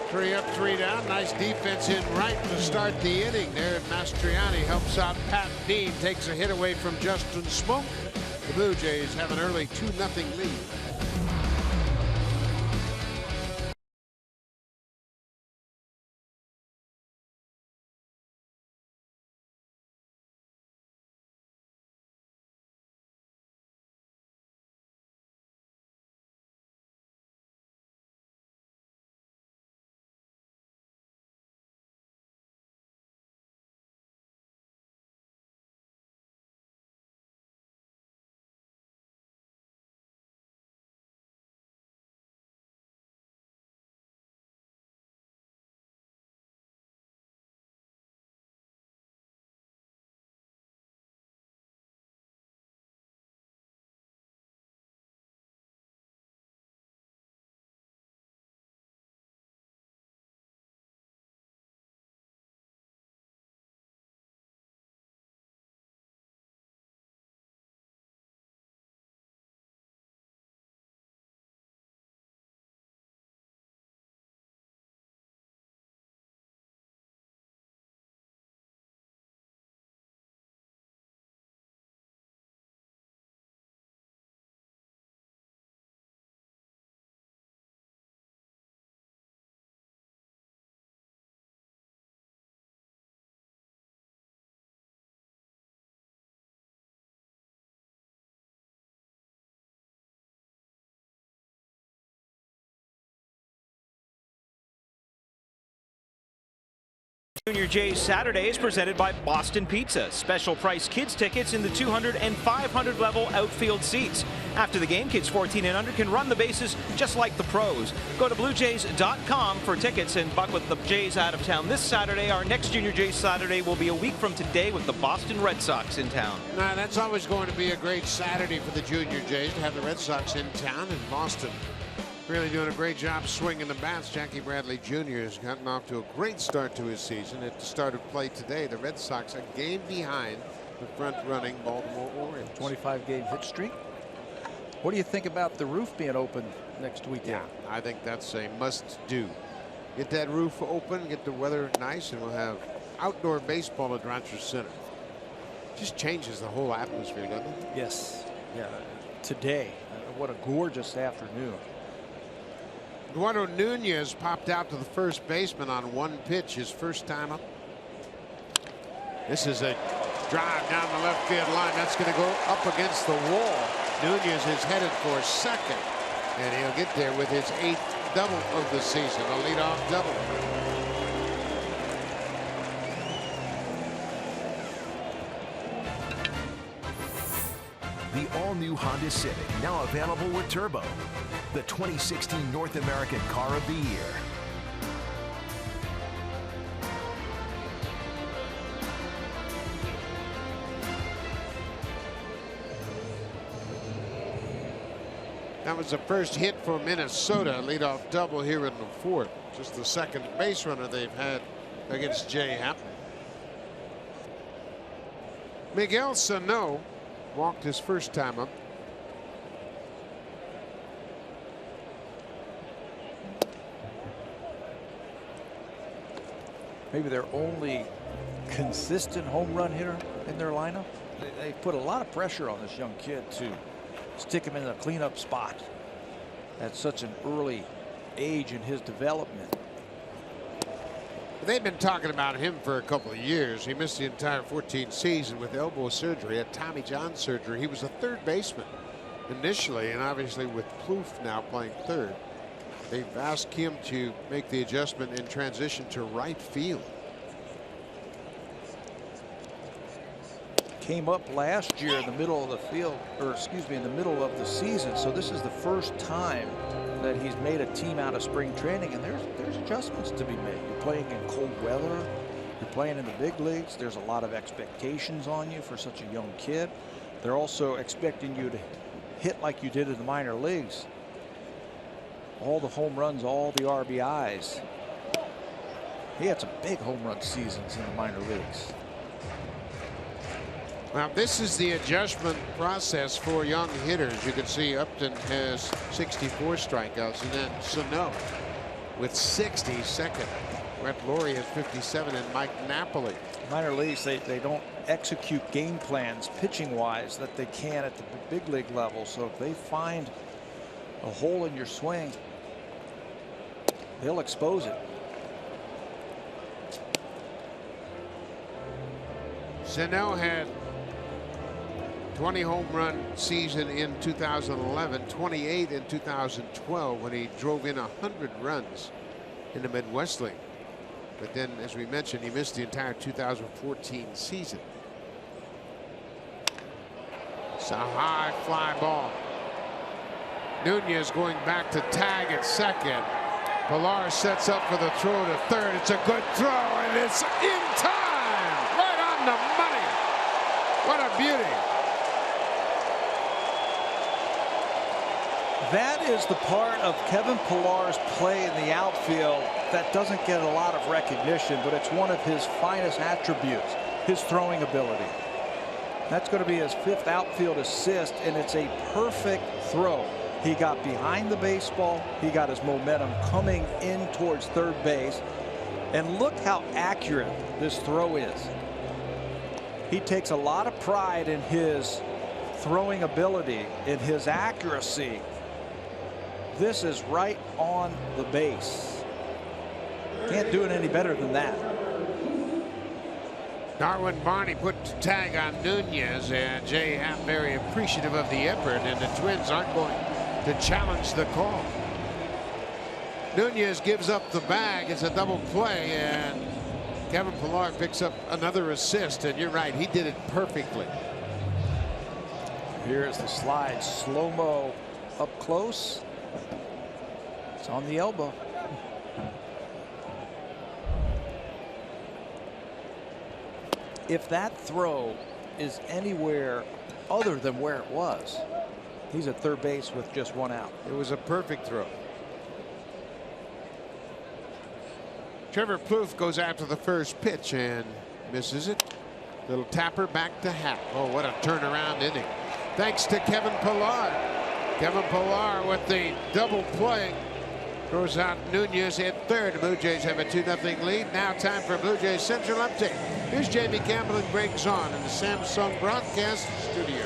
3 up, 3 down. Nice defense in right to start the inning there. Mastriani helps out Pat Dean, takes a hit away from Justin Smoke. The Blue Jays have an early 2-0 lead. Junior Jays Saturday is presented by Boston Pizza. Special price kids tickets in the 200 and 500 level outfield seats. After the game, kids 14 and under can run the bases just like the pros. Go to BlueJays.com for tickets and buck with the Jays out of town this Saturday. Our next Junior Jays Saturday will be a week from today with the Boston Red Sox in town. Now, that's always going to be a great Saturday for the Junior Jays to have the Red Sox in town, and Boston really doing a great job swinging the bats. Jackie Bradley Jr. has gotten off to a great start to his season. At the start of play today, the Red Sox a game behind the front-running Baltimore Orioles. 25-game hit streak. What do you think about the roof being open next weekend? Yeah, I think that's a must-do. Get that roof open, get the weather nice, and we'll have outdoor baseball at Rogers Center. Just changes the whole atmosphere, doesn't it? Yes. Yeah. Today, what a gorgeous afternoon. Eduardo Nunez popped out to the first baseman on one pitch, his first time up. This is a drive down the left field line. That's going to go up against the wall. Nunez is headed for second, and he'll get there with his 8th double of the season, a leadoff double. The all-new Honda Civic, now available with Turbo. The 2016 North American Car of the Year. That was the first hit for Minnesota, leadoff double here in the 4th. Just the second base runner they've had against Jay Happ. Miguel Sano walked his first time up. Maybe their only consistent home run hitter in their lineup. They put a lot of pressure on this young kid to stick him in a cleanup spot at such an early age in his development. They've been talking about him for a couple of years. He missed the entire 14th season with elbow surgery, had Tommy John surgery. He was a third baseman initially, and obviously with Plouffe now playing third, they've asked him to make the adjustment and transition to right field. Came up last year in the middle of the field, or excuse me, in the middle of the season. So this is the first time that he's made a team out of spring training, and there's adjustments to be made. You're playing in cold weather, you're playing in the big leagues. There's a lot of expectations on you for such a young kid. They're also expecting you to hit like you did in the minor leagues. All the home runs, all the RBIs. He had some big home run seasons in the minor leagues. Now, this is the adjustment process for young hitters. You can see Upton has 64 strikeouts, and then Sano with 60 second. Brett Laurie has 57, and Mike Napoli. Minor leagues, they don't execute game plans pitching wise that they can at the big league level. So if they find a hole in your swing, they'll expose it. Sano had 20 home run season in 2011, 28 in 2012 when he drove in 100 runs in the Midwest League. But then, as we mentioned, he missed the entire 2014 season. It's a high fly ball. Nunez going back to tag at second. Pilar sets up for the throw to third. It's a good throw, and it's in time. Right on the money. What a beauty. That is the part of Kevin Pilar's play in the outfield that doesn't get a lot of recognition, but it's one of his finest attributes, his throwing ability. That's going to be his 5th outfield assist, and it's a perfect throw. He got behind the baseball. He got his momentum coming in towards third base. And look how accurate this throw is. He takes a lot of pride in his throwing ability, in his accuracy. This is right on the base. Can't do it any better than that. Darwin Barney put tag on Nunez, and Jay Happ very appreciative of the effort, and the Twins aren't going to challenge the call. Nunez gives up the bag. It's a double play, and Kevin Pillar picks up another assist, and you're right, he did it perfectly. Here's the slide, slow-mo up close. It's on the elbow. If that throw is anywhere other than where it was, he's at third base with just one out. It was a perfect throw. Trevor Plouffe goes after the first pitch and misses it. Little tapper back to Happ. Oh, what a turnaround inning. Thanks to Kevin Pillar. Kevin Pillar with the double play. Throws out Nunez at third. The Blue Jays have a 2-0 lead. Now time for Blue Jays Central Update. Here's Jamie Campbell and Greg Zahn in the Samsung Broadcast Studio.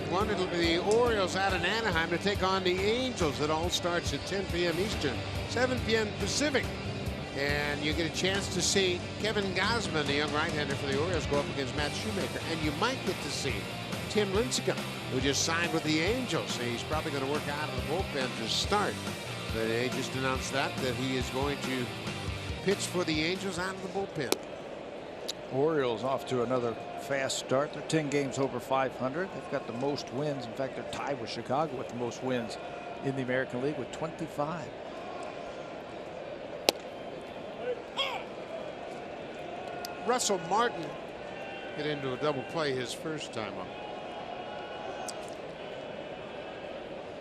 One, it'll be the Orioles out in Anaheim to take on the Angels. It all starts at 10 p.m. Eastern, 7 p.m. Pacific. And you get a chance to see Kevin Gausman, the young right-hander for the Orioles, go up against Matt Shoemaker. And you might get to see Tim Lincecum, who just signed with the Angels. So he's probably going to work out of the bullpen to start. But they just announced that he is going to pitch for the Angels out of the bullpen. Orioles off to another fast start. They're 10 games over 500. They've got the most wins. In fact, they're tied with Chicago with the most wins in the American League with 25. Russell Martin get into a double play his first time up.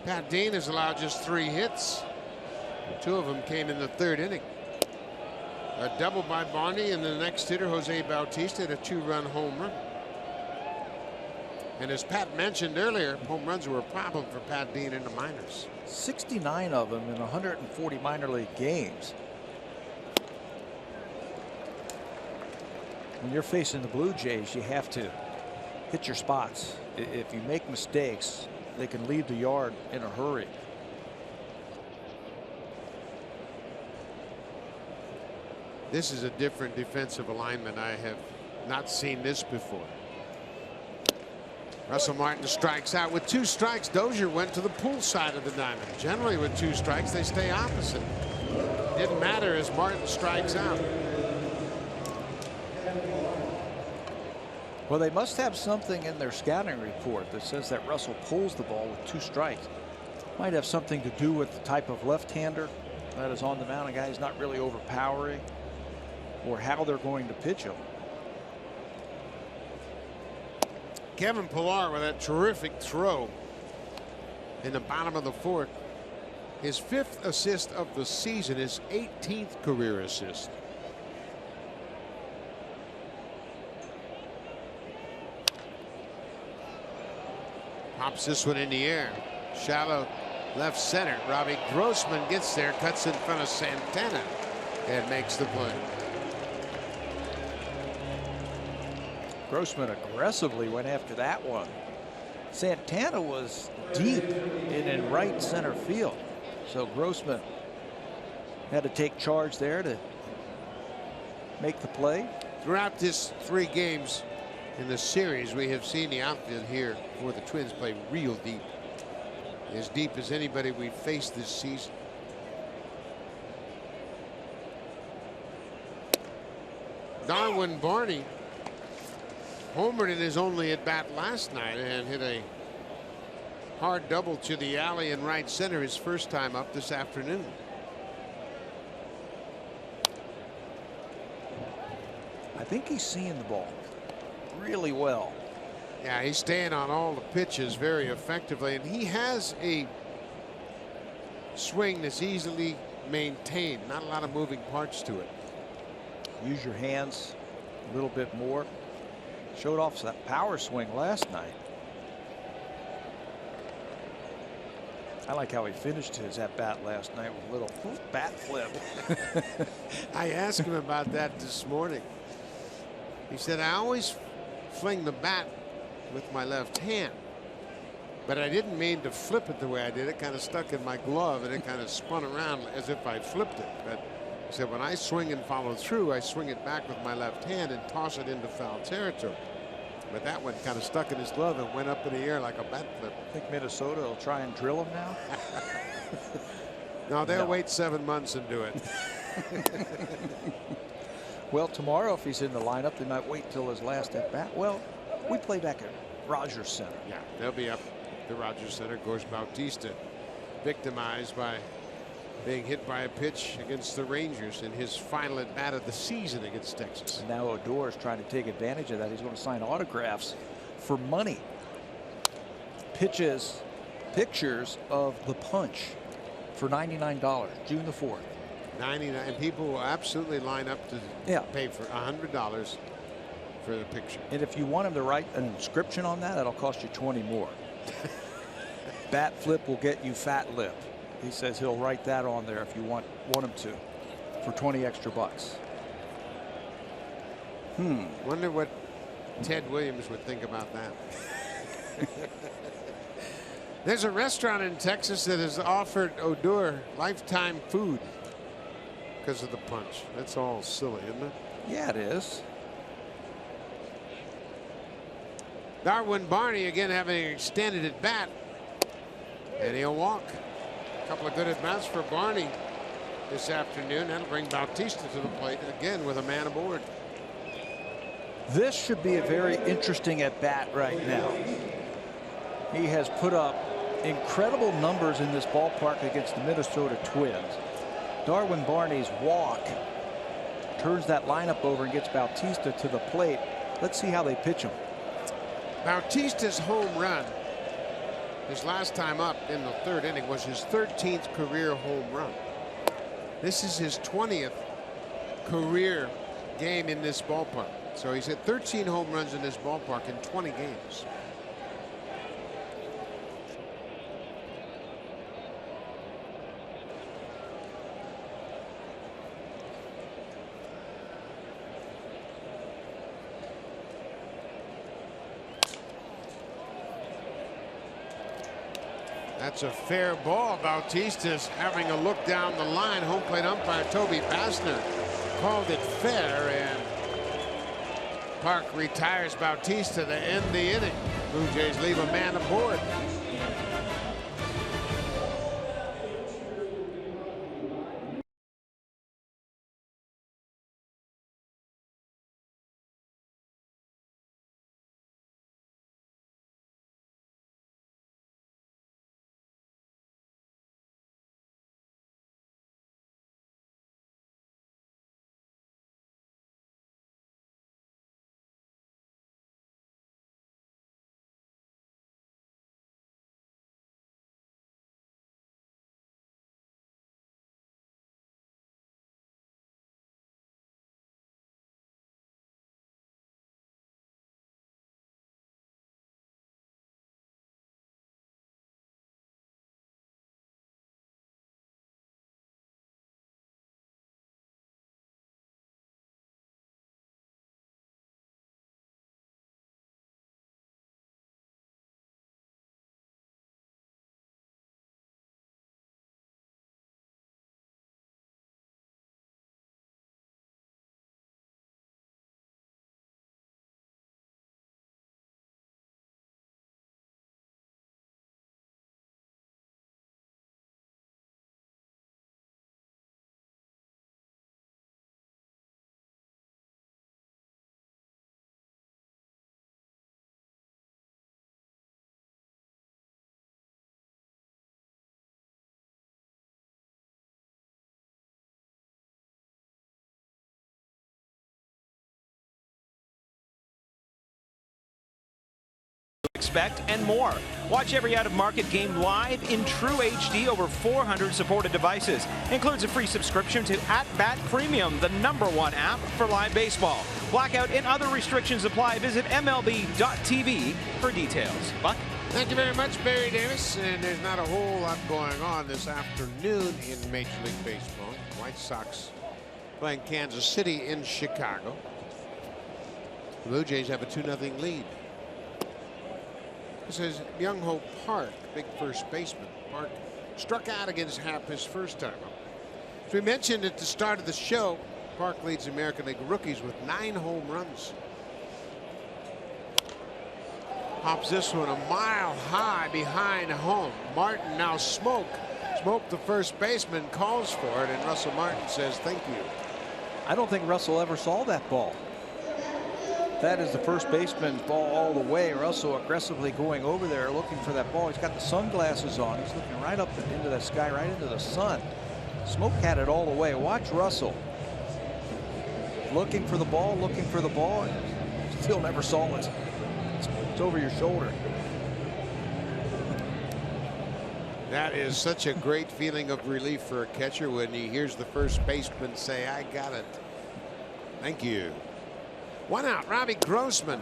Pat Dean has allowed just 3 hits. 2 of them came in the 3rd inning. A double by Barney, and the next hitter, Jose Bautista, had a 2-run home run. And as Pat mentioned earlier, home runs were a problem for Pat Dean in the minors. 69 of them in 140 minor league games. When you're facing the Blue Jays, you have to hit your spots. If you make mistakes, they can leave the yard in a hurry. This is a different defensive alignment. I have not seen this before. Russell Martin strikes out with 2 strikes. Dozier went to the pull side of the diamond. Generally with 2 strikes they stay opposite. It didn't matter as Martin strikes out. Well, they must have something in their scouting report that says that Russell pulls the ball with 2 strikes. Might have something to do with the type of left-hander that is on the mound. A guy who's not really overpowering, or how they're going to pitch him. Kevin Pillar with that terrific throw in the bottom of the 4th. His 5th assist of the season, his 18th career assist. Pops this one in the air. Shallow left center. Robbie Grossman gets there, cuts in front of Santana, and makes the play. Grossman aggressively went after that one. Santana was deep in right center field. So Grossman had to take charge there to make the play. Throughout this 3 games in the series, we have seen the outfield here for the Twins play real deep. As deep as anybody we've faced this season. Darwin Barney homered in his only at bat last night and hit a hard double to the alley in right center his first time up this afternoon. I think he's seeing the ball really well. Yeah, he's staying on all the pitches very effectively, and he has a swing that's easily maintained. Not a lot of moving parts to it. Use your hands a little bit more. Showed off that power swing last night. I like how he finished his at bat last night with a little bat flip. I asked him about that this morning. He said, I always fling the bat with my left hand, but I didn't mean to flip it the way I did. It kind of stuck in my glove and it kind of spun around as if I flipped it. But he said, when I swing and follow through, I swing it back with my left hand and toss it into foul territory. But that one kind of stuck in his glove and went up in the air like a bat flip. I think Minnesota will try and drill him now. No, they'll wait 7 months and do it. Well, tomorrow, if he's in the lineup, they might wait till his last at bat. Well, we play back at Rogers Center. Yeah, they'll be up at the Rogers Center. Of course, Bautista victimized by being hit by a pitch against the Rangers in his final at bat of the season against Texas. And now Odor is trying to take advantage of that. He's going to sign autographs for money. Pictures of the punch for $99, June the 4th. 99, and people will absolutely line up to pay for $100 for the picture. And if you want him to write an inscription on that, that'll cost you 20 more. Bat flip will get you fat lip. He says he'll write that on there if you want him to, for 20 extra bucks. Wonder what Ted Williams would think about that. There's a restaurant in Texas that has offered Odor lifetime food because of the punch. That's all silly, isn't it? Yeah, it is. Darwin Barney again having an extended at bat, and he'll walk. A couple of good at bats for Barney this afternoon. That'll bring Bautista to the plate again with a man aboard. This should be a very interesting at bat right now. He has put up incredible numbers in this ballpark against the Minnesota Twins. Darwin Barney's walk turns that lineup over and gets Bautista to the plate. Let's see how they pitch him. Bautista's home run his last time up in the 3rd inning was his 13th career home run. This is his 20th career game in this ballpark. So he's hit 13 home runs in this ballpark in 20 games. That's a fair ball. Bautista's having a look down the line. Home plate umpire Toby Bassner called it fair, and Park retires Bautista to end the inning. Blue Jays leave a man aboard. prospect, and more. Watch every out-of-market game live in true HD over 400 supported devices. Includes a free subscription to @Bat Premium, the #1 app for live baseball. Blackout and other restrictions apply. Visit MLB.tv for details. Buck? Thank you very much, Barry Davis. And there's not a whole lot going on this afternoon in Major League Baseball. White Sox playing Kansas City in Chicago. The Blue Jays have a 2-0 lead. This is Young-Ho Park, big first baseman. Park struck out against Happ his first time up. As we mentioned at the start of the show, Park leads the American League rookies with 9 home runs. Pops this one a mile high behind home. Martin now Smoke the first baseman, calls for it, and Russell Martin says thank you. I don't think Russell ever saw that ball. That is the first baseman's ball all the way. Russell aggressively going over there looking for that ball. He's got the sunglasses on. He's looking right up into the sky, right into the sun. Smoke had it all the way. Watch Russell. Looking for the ball, still never saw it. It's over your shoulder. That is such a great feeling of relief for a catcher when he hears the first baseman say, I got it. Thank you. 1 out. Robbie Grossman,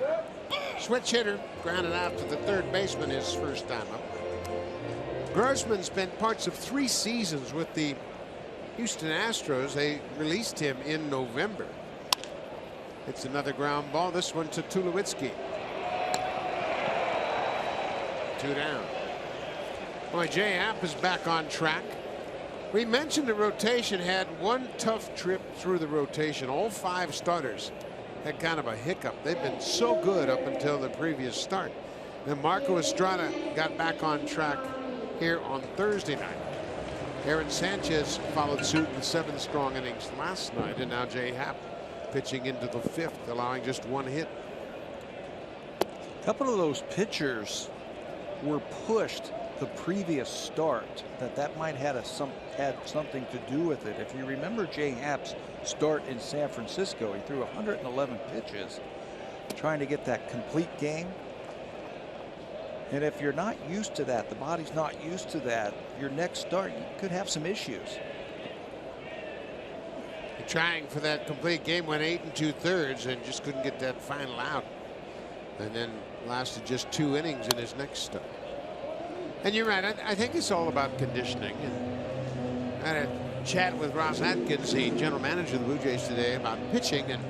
switch hitter, grounded out to the third baseman his first time up. Grossman spent parts of 3 seasons with the Houston Astros. They released him in November. It's another ground ball. This one to Tulowitzki. 2 down. Boy, Jay Happ is back on track. We mentioned the rotation had one tough trip through the rotation. All 5 starters had kind of a hiccup. They've been so good up until the previous start. Then Marco Estrada got back on track here on Thursday night. Aaron Sanchez followed suit in 7 strong innings last night, and now Jay Happ pitching into the 5th, allowing just 1 hit. A couple of those pitchers were pushed the previous start. That might had something to do with it. If you remember Jay Happ's start in San Francisco, he threw 111 pitches trying to get that complete game. And if you're not used to that, the body's not used to that, your next start, you could have some issues. Trying for that complete game, went 8 2/3 and just couldn't get that final out. And then lasted just 2 innings in his next start. And you're right. I think it's all about conditioning. And I had a chat with Ross Atkins, the general manager of the Blue Jays, today about pitching and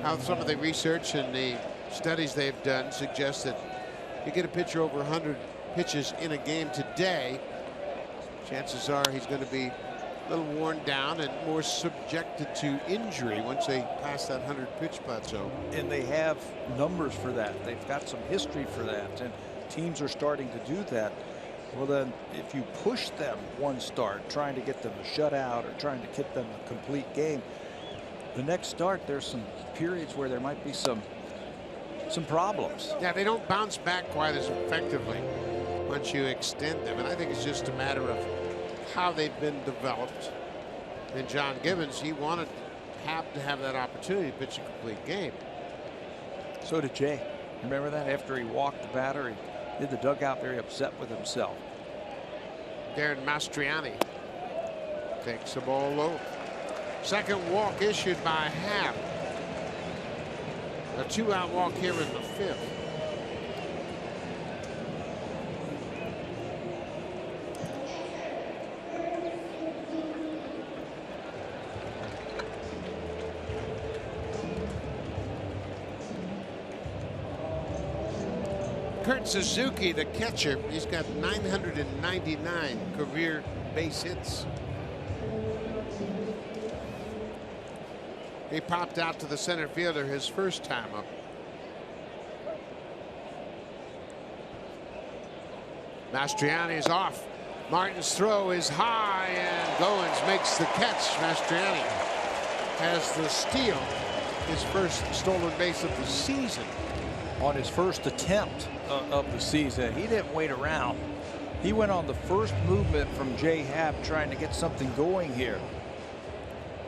how some of the research and the studies they've done suggest that you get a pitcher over 100 pitches in a game today, chances are he's going to be a little worn down and more subjected to injury once they pass that 100 pitch plateau. And they have numbers for that. They've got some history for that. And teams are starting to do that. Well, then if you push them one start trying to get them a shutout or trying to get them a complete game, the next start there's some periods where there might be some problems. Yeah, they don't bounce back quite as effectively once you extend them, and I think it's just a matter of how they've been developed. And John Gibbons, he wanted Happ to have that opportunity to pitch a complete game. So did Jay. Remember that after he walked the batter, he did the dugout very upset with himself. Darren Mastriani takes the ball low. Second walk issued by Happ. A 2-out walk here in the 5th. Kurt Suzuki, the catcher, he's got 999 career base hits. He popped out to the center fielder his first time up. Mastriani is off. Martin's throw is high, and Goins makes the catch. Mastriani has the steal, his first stolen base of the season. On his first attempt of the season, he didn't wait around. He went on the first movement from Jay Happ trying to get something going here.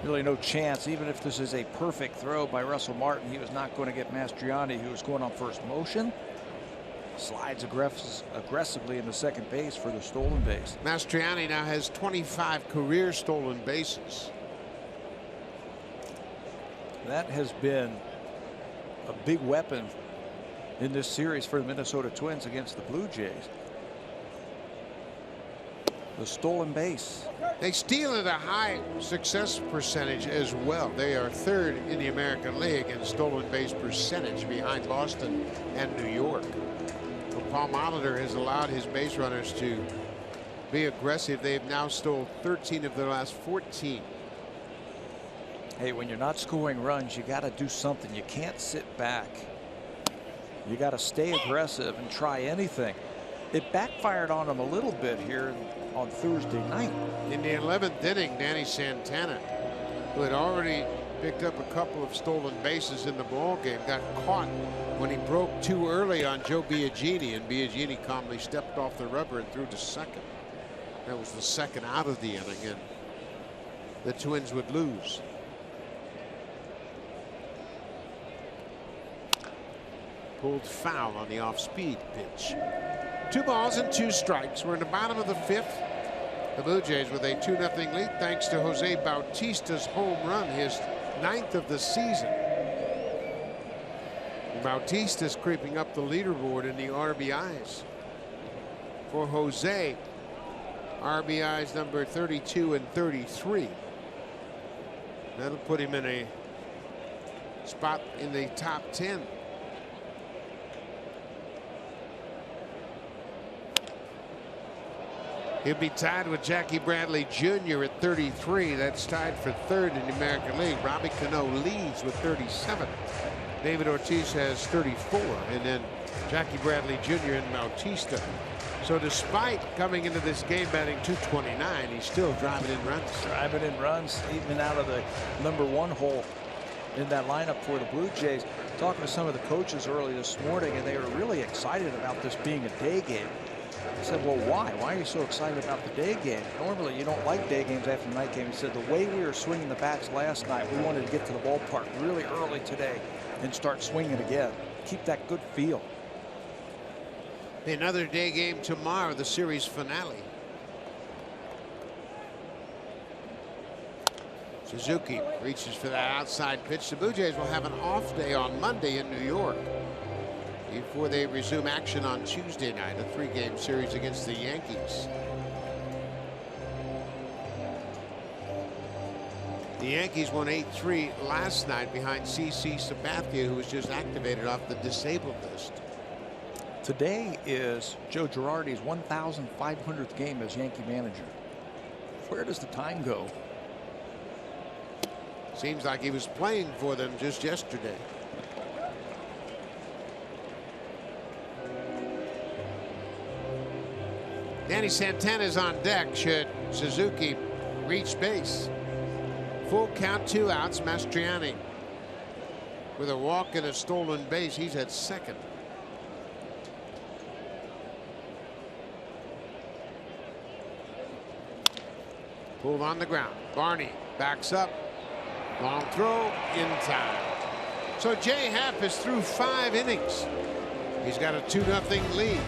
Really no chance. Even if this is a perfect throw by Russell Martin, he was not going to get Mastriani, who was going on first motion. slides aggressively into second base for the stolen base. Mastriani now has 25 career stolen bases. That has been a big weapon in this series for the Minnesota Twins against the Blue Jays. The stolen base. They steal at a high success percentage as well. They are third in the American League in stolen base percentage, behind Boston and New York. Well, Paul Molitor has allowed his base runners to be aggressive. They've now stolen 13 of their last 14. Hey, when you're not scoring runs, you got to do something. You can't sit back. You got to stay aggressive and try anything. It backfired on him a little bit here on Thursday night. In the 11th inning, Danny Santana, who had already picked up a couple of stolen bases in the ball game, got caught when he broke too early on Joe Biagini, and Biagini calmly stepped off the rubber and threw to second. That was the second out of the inning, and the Twins would lose. Pulled foul on the off-speed pitch. 2 balls and 2 strikes. We're in the bottom of the 5th. The Blue Jays with a 2-0 lead thanks to Jose Bautista's home run, his 9th of the season. Bautista's creeping up the leaderboard in the RBIs. For Jose, RBIs number 32 and 33. That'll put him in a spot in the top 10. He'll be tied with Jackie Bradley Jr. at 33. That's tied for 3rd in the American League. Robbie Cano leads with 37. David Ortiz has 34. And then Jackie Bradley Jr. and Bautista. So despite coming into this game batting .229, he's still driving in runs. Driving in runs, even out of the #1 hole in that lineup for the Blue Jays. Talking to some of the coaches early this morning, and they were really excited about this being a day game. I said, well, why? Why are you so excited about the day game? Normally, you don't like day games after the night game. He said, the way we were swinging the bats last night, we wanted to get to the ballpark really early today and start swinging again. Keep that good feel. Another day game tomorrow, the series finale. Suzuki reaches for that outside pitch. The Blue Jays will have an off day on Monday in New York before they resume action on Tuesday night, a 3-game series against the Yankees. The Yankees won 8-3 last night behind CC Sabathia, who was just activated off the disabled list. Today is Joe Girardi's 1,500th game as Yankee manager. Where does the time go? Seems like he was playing for them just yesterday. Danny Santana's on deck should Suzuki reach base. Full count, 2 outs. Mastriani with a walk and a stolen base. He's at second. Pulled on the ground. Barney backs up. Long throw in time. So Jay Happ is through 5 innings. He's got a 2-0 lead.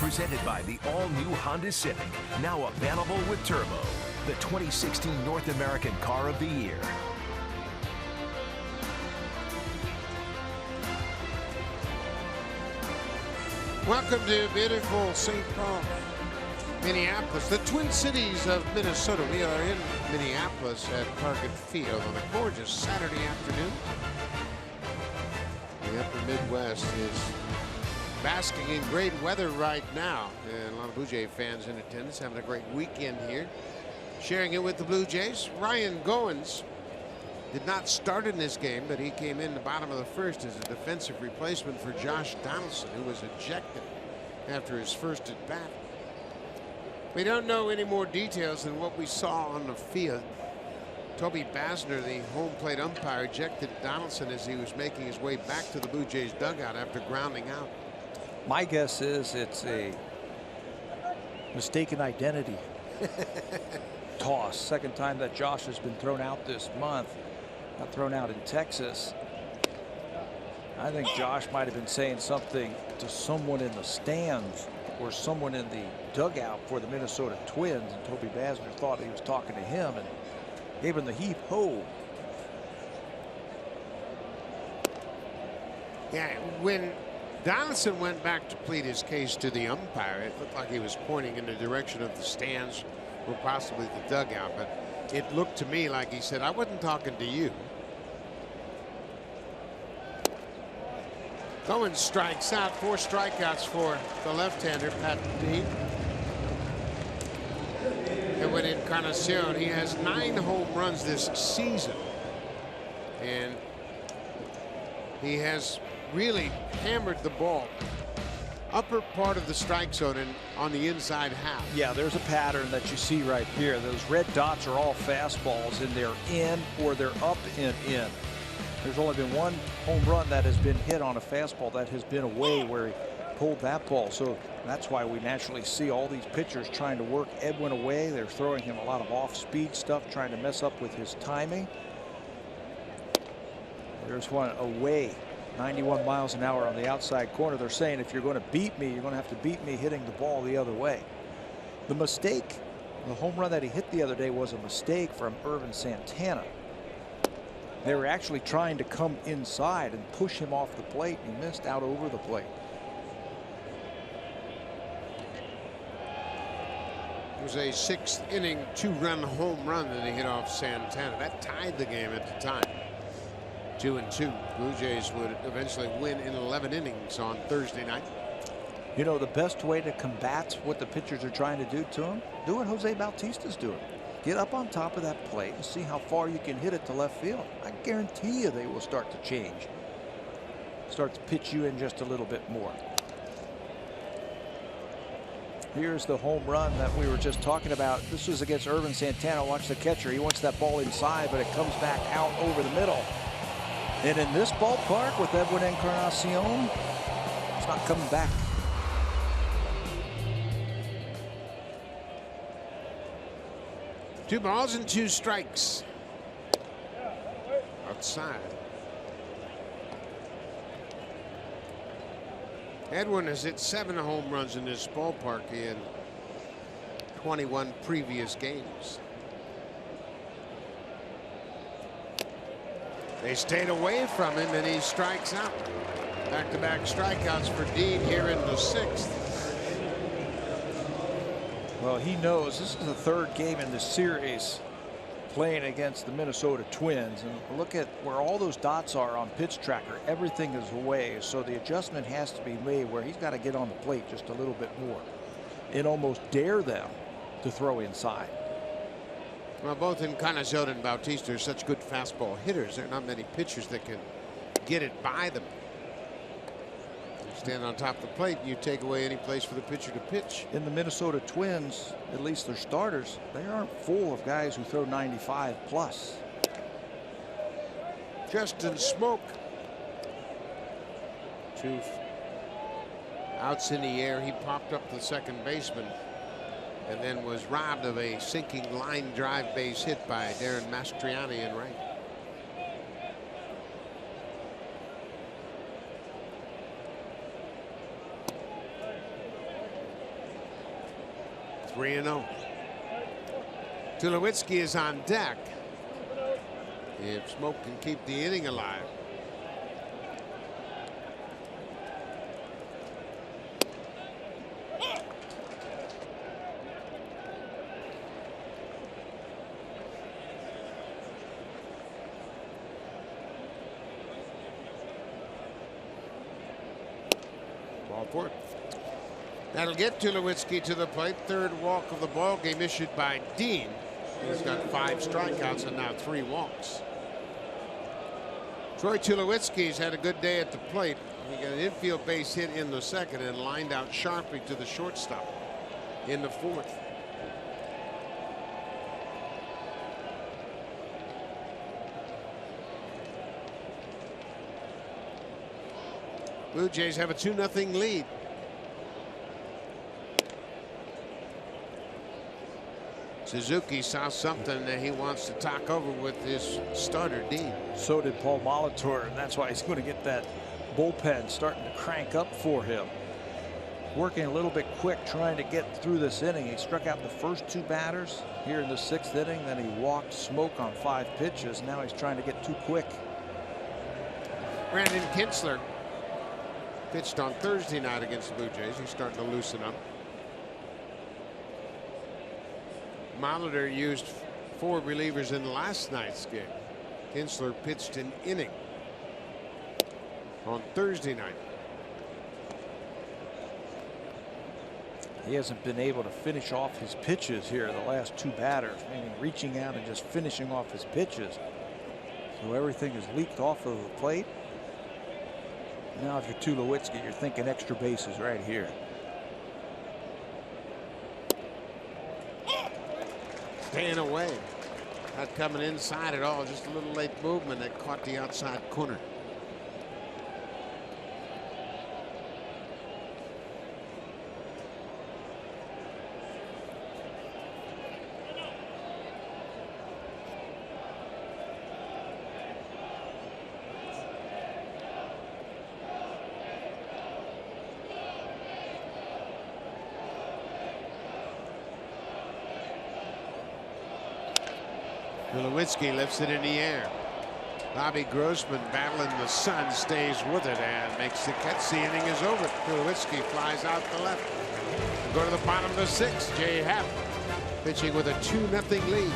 Presented by the all-new Honda Civic, now available with Turbo, the 2016 North American Car of the Year. Welcome to beautiful St. Paul, Minneapolis, the Twin Cities of Minnesota. We are in Minneapolis at Target Field on a gorgeous Saturday afternoon. The upper Midwest is basking in great weather right now, and a lot of Blue Jay fans in attendance, having a great weekend here. Sharing it with the Blue Jays, Ryan Goins did not start in this game, but he came in the bottom of the first as a defensive replacement for Josh Donaldson, who was ejected after his first at bat. We don't know any more details than what we saw on the field. Toby Basner, the home plate umpire, ejected Donaldson as he was making his way back to the Blue Jays dugout after grounding out. My guess is it's a mistaken identity toss. Second time that Josh has been thrown out this month. Got thrown out in Texas. I think Josh might have been saying something to someone in the stands or someone in the dugout for the Minnesota Twins, and Toby Basner thought he was talking to him and gave him the heave ho. Yeah, when Donaldson went back to plead his case to the umpire, it looked like he was pointing in the direction of the stands or possibly the dugout, but it looked to me like he said, I wasn't talking to you. Goins strikes out, 4 strikeouts for the left-hander, Pat Dean. And with Encarnacion, he has 9 home runs this season. And he has really hammered the ball upper part of the strike zone and on the inside half. Yeah, there's a pattern that you see right here. Those red dots are all fastballs, and they're in or they're up and in. There's only been 1 home run that has been hit on a fastball that has been away where he pulled that ball. So that's why we naturally see all these pitchers trying to work Edwin away. They're throwing him a lot of off-speed stuff, trying to mess up with his timing. There's one away. 91 miles an hour on the outside corner. They're saying if you're going to beat me, you're going to have to beat me hitting the ball the other way. The mistake, the home run that he hit the other day was a mistake from Irvin Santana. They were actually trying to come inside and push him off the plate, and he missed out over the plate. It was a 6th inning 2-run home run that he hit off Santana. That tied the game at the time. 2-2. Blue Jays would eventually win in 11 innings on Thursday night. You know, the best way to combat what the pitchers are trying to do to him, do what Jose Bautista's doing. Get up on top of that plate and see how far you can hit it to left field. I guarantee you they will start to change. Start to pitch you in just a little bit more. Here's the home run that we were just talking about. This was against Irvin Santana. Watch the catcher. He wants that ball inside, but it comes back out over the middle. And in this ballpark with Edwin Encarnacion, it's not coming back. Two balls and 2 strikes. Outside. Edwin has hit 7 home runs in this ballpark in 21 previous games. They stayed away from him, and he strikes out. Back-to-back strikeouts for Dean here in the 6th. Well, he knows this is the 3rd game in the series playing against the Minnesota Twins. And look at where all those dots are on pitch tracker. Everything is away. So the adjustment has to be made where he's got to get on the plate just a little bit more and almost dare them to throw inside. Well, both Encarnacion and Bautista are such good fastball hitters. There are not many pitchers that can get it by them. You stand on top of the plate, you take away any place for the pitcher to pitch. In the Minnesota Twins, at least their starters, they aren't full of guys who throw 95 plus. Justin Smoke. 2 outs in the air. He popped up the second baseman and then was robbed of a sinking line drive base hit by Darren Mastriani in right. 3-0. Tulowitzki is on deck if Smoke can keep the inning alive. Ball four. That'll get Tulowitzki to the plate. Third walk of the ball game issued by Dean. He's got 5 strikeouts and now 3 walks. Troy Tulowitzki's had a good day at the plate. He got an infield base hit in the second and lined out sharply to the shortstop in the fourth. Blue Jays have a 2-0 lead. Suzuki saw something that he wants to talk over with his starter, Dean. So did Paul Molitor, and that's why he's going to get that bullpen starting to crank up for him. Working a little bit quick, trying to get through this inning. He struck out the first 2 batters here in the 6th inning. Then he walked Smoke on 5 pitches. Now he's trying to get too quick. Brandon Kintzler pitched on Thursday night against the Blue Jays. He's starting to loosen up. Molitor used 4 relievers in last night's game. Kintzler pitched an inning on Thursday night. He hasn't been able to finish off his pitches here the last 2 batters, meaning reaching out and just finishing off his pitches. So everything is leaked off of the plate. Now if you're Tulowitzki, you're thinking extra bases right here. Staying away. Not coming inside at all. Just a little late movement that caught the outside corner. Tulowitzki lifts it in the air. Bobby Grossman battling the sun stays with it and makes the catch. The inning is over. Tulowitzki flies out the left. Go to the bottom of the 6th. Jay Happ pitching with a 2-0 lead.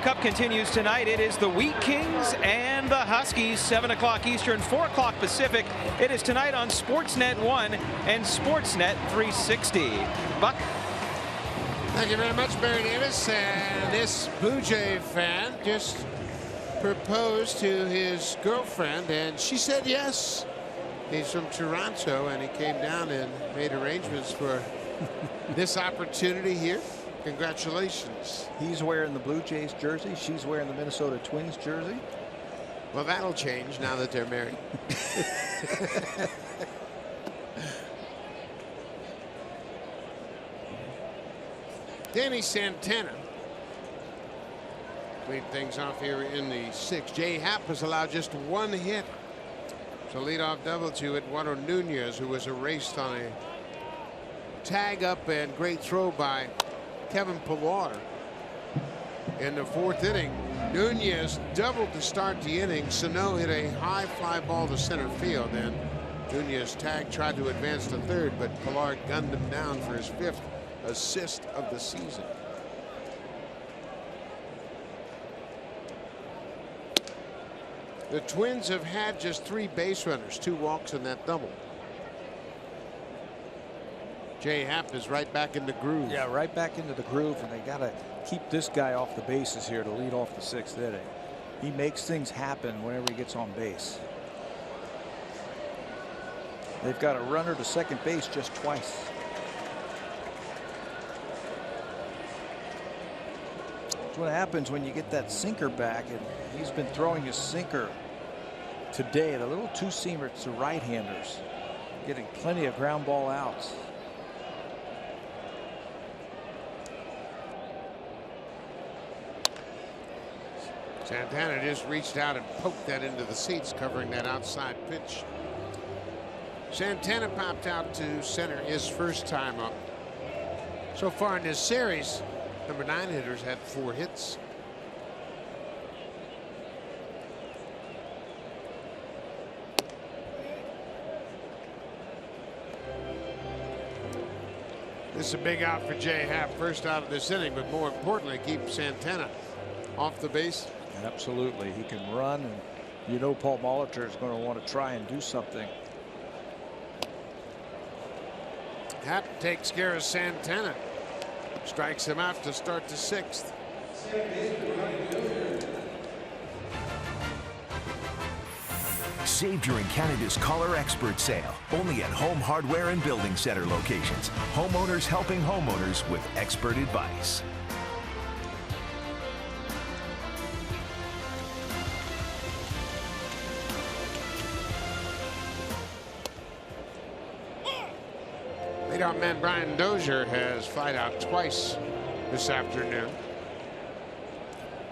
Cup continues tonight. It is the Wheat Kings and the Huskies, 7 o'clock Eastern, 4 o'clock Pacific. It is tonight on Sportsnet 1 and Sportsnet 360. Buck. Thank you very much, Barry Davis. And this Blue Jay fan just proposed to his girlfriend, and she said yes. He's from Toronto, and he came down and made arrangements for this opportunity here. Congratulations. He's wearing the Blue Jays jersey. She's wearing the Minnesota Twins jersey. Well, that'll change now that they're married. Danny Santana lead things off here in the 6th. Jay Happ has allowed just 1 hit. So leadoff double to Eduardo Nunez, who was erased on a tag up and great throw by Kevin Pillar. In the 4th inning, Nunez doubled to start the inning. Sano hit a high fly ball to center field, and Nunez tag tried to advance to 3rd, but Pillar gunned him down for his 5th assist of the season. The Twins have had just 3 base runners, 2 walks in that double. Jay Happ is right back in the groove. Yeah, right back into the groove, and they got to keep this guy off the bases here to lead off the 6th inning. He makes things happen whenever he gets on base. They've got a runner to second base just twice. That's what happens when you get that sinker back, and he's been throwing his sinker today, the little two-seamer to right-handers, getting plenty of ground ball outs. Santana just reached out and poked that into the seats, covering that outside pitch. Santana popped out to center his first time up. So far in this series, number 9 hitter's had 4 hits. This is a big out for Jay Happ, first out of this inning, but more importantly, keep Santana off the base. Absolutely. He can run, and you know Paul Molitor is going to want to try and do something. Happ takes care of Santana. Strikes him out to start the 6th. Save during Canada's Color Expert Sale. Only at Home Hardware and Building Center locations. Homeowners helping homeowners with expert advice. Leadoff man Brian Dozier has flied out twice this afternoon.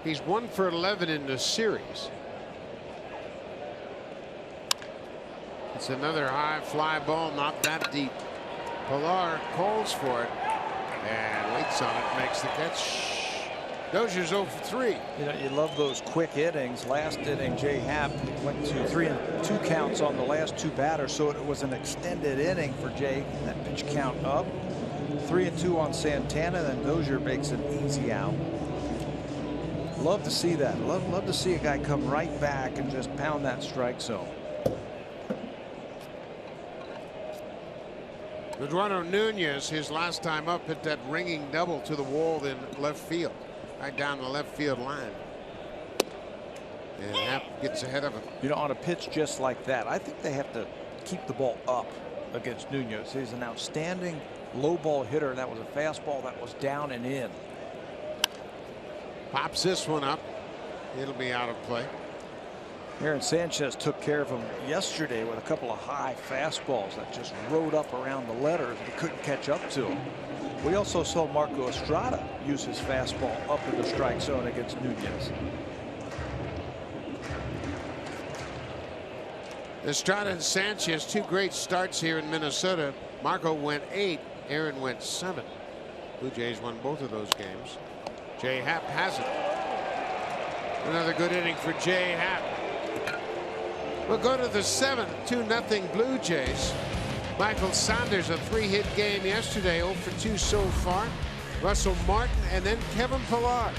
He's 1 for 11 in the series. It's another high fly ball, not that deep. Pillar calls for it and waits on it, makes the catch. Dozier's 0 for 3. You know, you love those quick innings. Last inning, Jay Happ went to 3-2 counts on the last 2 batters, so it was an extended inning for Jay. That pitch count up. 3-2 on Santana, then Dozier makes an easy out. Love to see that. Love to see a guy come right back and just pound that strike zone. Eduardo Nunez, his last time up, hit that ringing double to the wall in left field, right down the left field line. And Happ gets ahead of him. You know, on a pitch just like that, I think they have to keep the ball up against Nunez. He's an outstanding low ball hitter. That was a fastball that was down and in. Pops this one up. It'll be out of play. Aaron Sanchez took care of him yesterday with a couple of high fastballs that just rode up around the letters and couldn't catch up to him. We also saw Marco Estrada use his fastball up in the strike zone against Nunez. Estrada and Sanchez, 2 great starts here in Minnesota. Marco went 8, Aaron went 7. Blue Jays won both of those games. Jay Happ has it. Another good inning for Jay Happ. We'll go to the 7th, 2-0 Blue Jays. Michael Saunders, a 3-hit game yesterday, 0 for 2 so far. Russell Martin and then Kevin Pillar.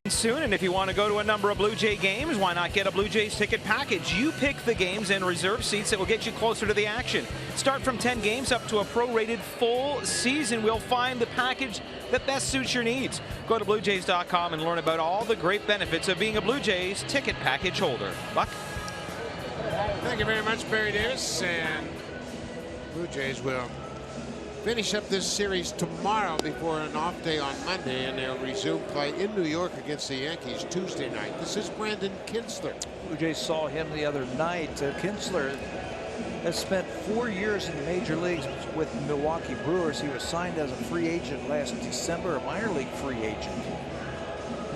Soon, and if you want to go to a number of Blue Jay games, why not get a Blue Jays ticket package? You pick the games and reserve seats that will get you closer to the action. Start from 10 games up to a prorated full season. We'll find the package that best suits your needs. Go to BlueJays.com and learn about all the great benefits of being a Blue Jays ticket package holder. Buck? Thank you very much, Barry Davis. And Blue Jays will finish up this series tomorrow before an off day on Monday, and they'll resume play in New York against the Yankees Tuesday night. This is Brandon Kintzler. Blue Jays saw him the other night. Kintzler has spent 4 years in the major leagues with Milwaukee Brewers. He was signed as a free agent last December, a minor league free agent.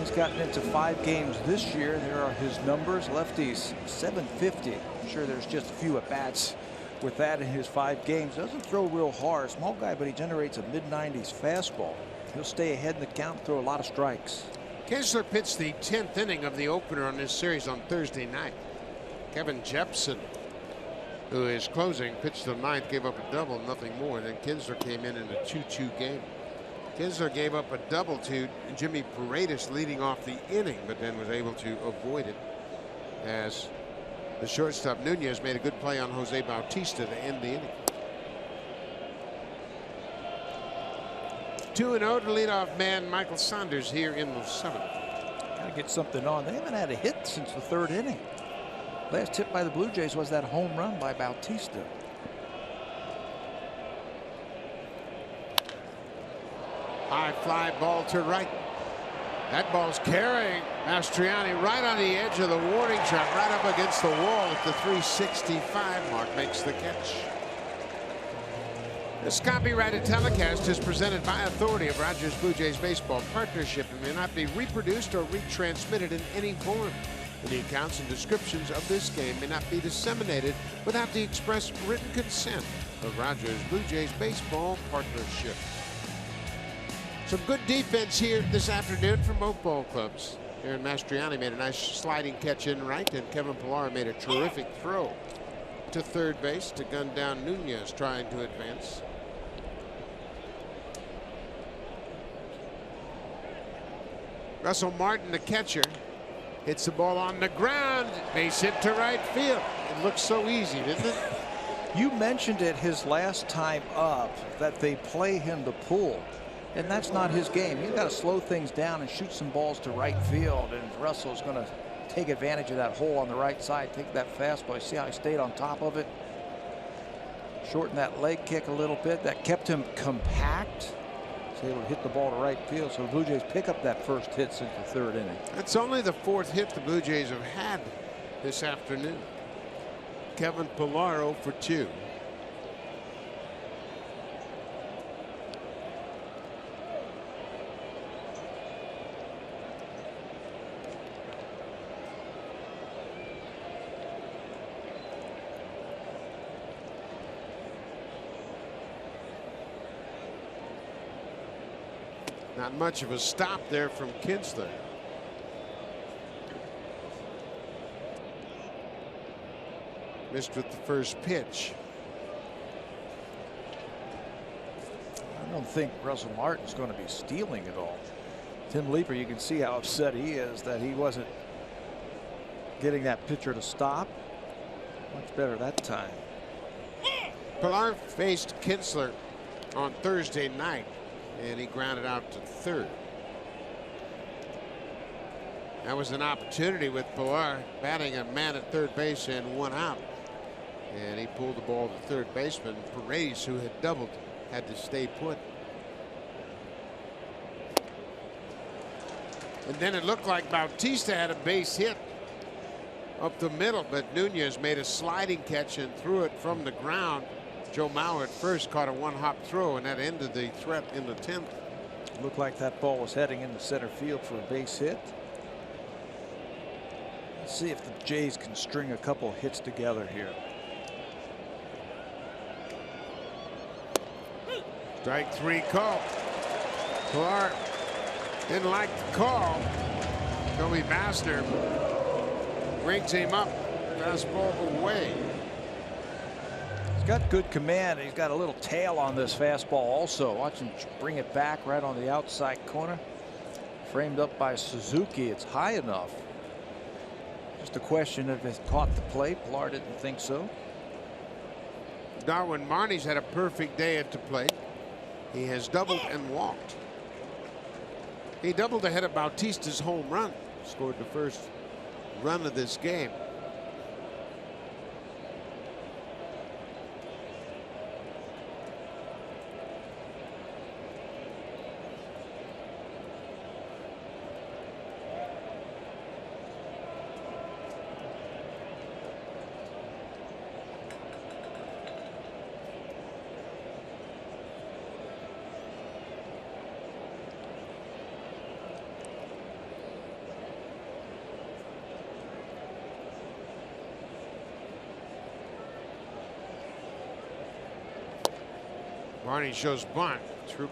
He's gotten into 5 games this year. There are his numbers. Lefties .750. I'm sure there's just a few at bats with that in his 5 games. Doesn't throw real hard. Small guy, but he generates a mid-90s fastball. He'll stay ahead in the count, throw a lot of strikes. Kintzler pitched the 10th inning of the opener on this series on Thursday night. Kevin Jepson, who is closing, pitched the 9th, gave up a double, nothing more. Then Kintzler came in a 2-2 game. Kintzler gave up a double to Jimmy Paredes leading off the inning, but then was able to avoid it as the shortstop Nunez made a good play on Jose Bautista to end the inning. 2-0 to leadoff man Michael Saunders here in the 7th. Gotta get something on. They haven't had a hit since the 3rd inning. Last hit by the Blue Jays was that home run by Bautista. High fly ball to right. That ball's carrying Mastriani right on the edge of the warning track, right up against the wall at the 365 mark. Makes the catch. This copyrighted telecast is presented by authority of Rogers Blue Jays Baseball Partnership and may not be reproduced or retransmitted in any form. The accounts and descriptions of this game may not be disseminated without the express written consent of Rogers Blue Jays Baseball Partnership. Some good defense here this afternoon from both ball clubs. Aaron Mastriani made a nice sliding catch in right, and Kevin Pillar made a terrific throw to third base to gun down Nunez trying to advance. Russell Martin, the catcher, hits the ball on the ground. Base hit to right field. It looks so easy, didn't it? You mentioned it his last time up that they play him to pull. And that's not his game. He's got to slow things down and shoot some balls to right field. And Russell's going to take advantage of that hole on the right side, take that fastball. You see how he stayed on top of it? Shorten that leg kick a little bit. That kept him compact. He's able to hit the ball to right field. So the Blue Jays pick up that first hit since the 3rd inning. That's only the 4th hit the Blue Jays have had this afternoon. Kevin Pillar 0 for 2. Not much of a stop there from Kintzler. Missed with the first pitch. I don't think Russell Martin's going to be stealing it all. Tim Leeper, you can see how upset he is that he wasn't getting that pitcher to stop. Much better that time. Pillar faced Kintzler on Thursday night, and he grounded out to third. That was an opportunity with Pillar batting a man at third base and 1 out. And he pulled the ball to third baseman. Paredes, who had doubled, had to stay put. And then it looked like Bautista had a base hit up the middle, but Nunez made a sliding catch and threw it from the ground. Joe Mauer at first caught a 1-hop throw, and that ended the threat in the 10th. Looked like that ball was heading into center field for a base hit. Let's see if the Jays can string a couple hits together here. Strike 3 call. Pillar didn't like the call. Joey Basner brings him up. Fastball away. He's got good command. He's got a little tail on this fastball also. Watch him bring it back right on the outside corner. Framed up by Suzuki. It's high enough. Just a question if it caught the plate. Pilar didn't think so. Darwin Marnie's had a perfect day at the plate. He has doubled and walked. He doubled ahead of Bautista's home run. Scored the first run of this game. Marnie shows bunt. Troop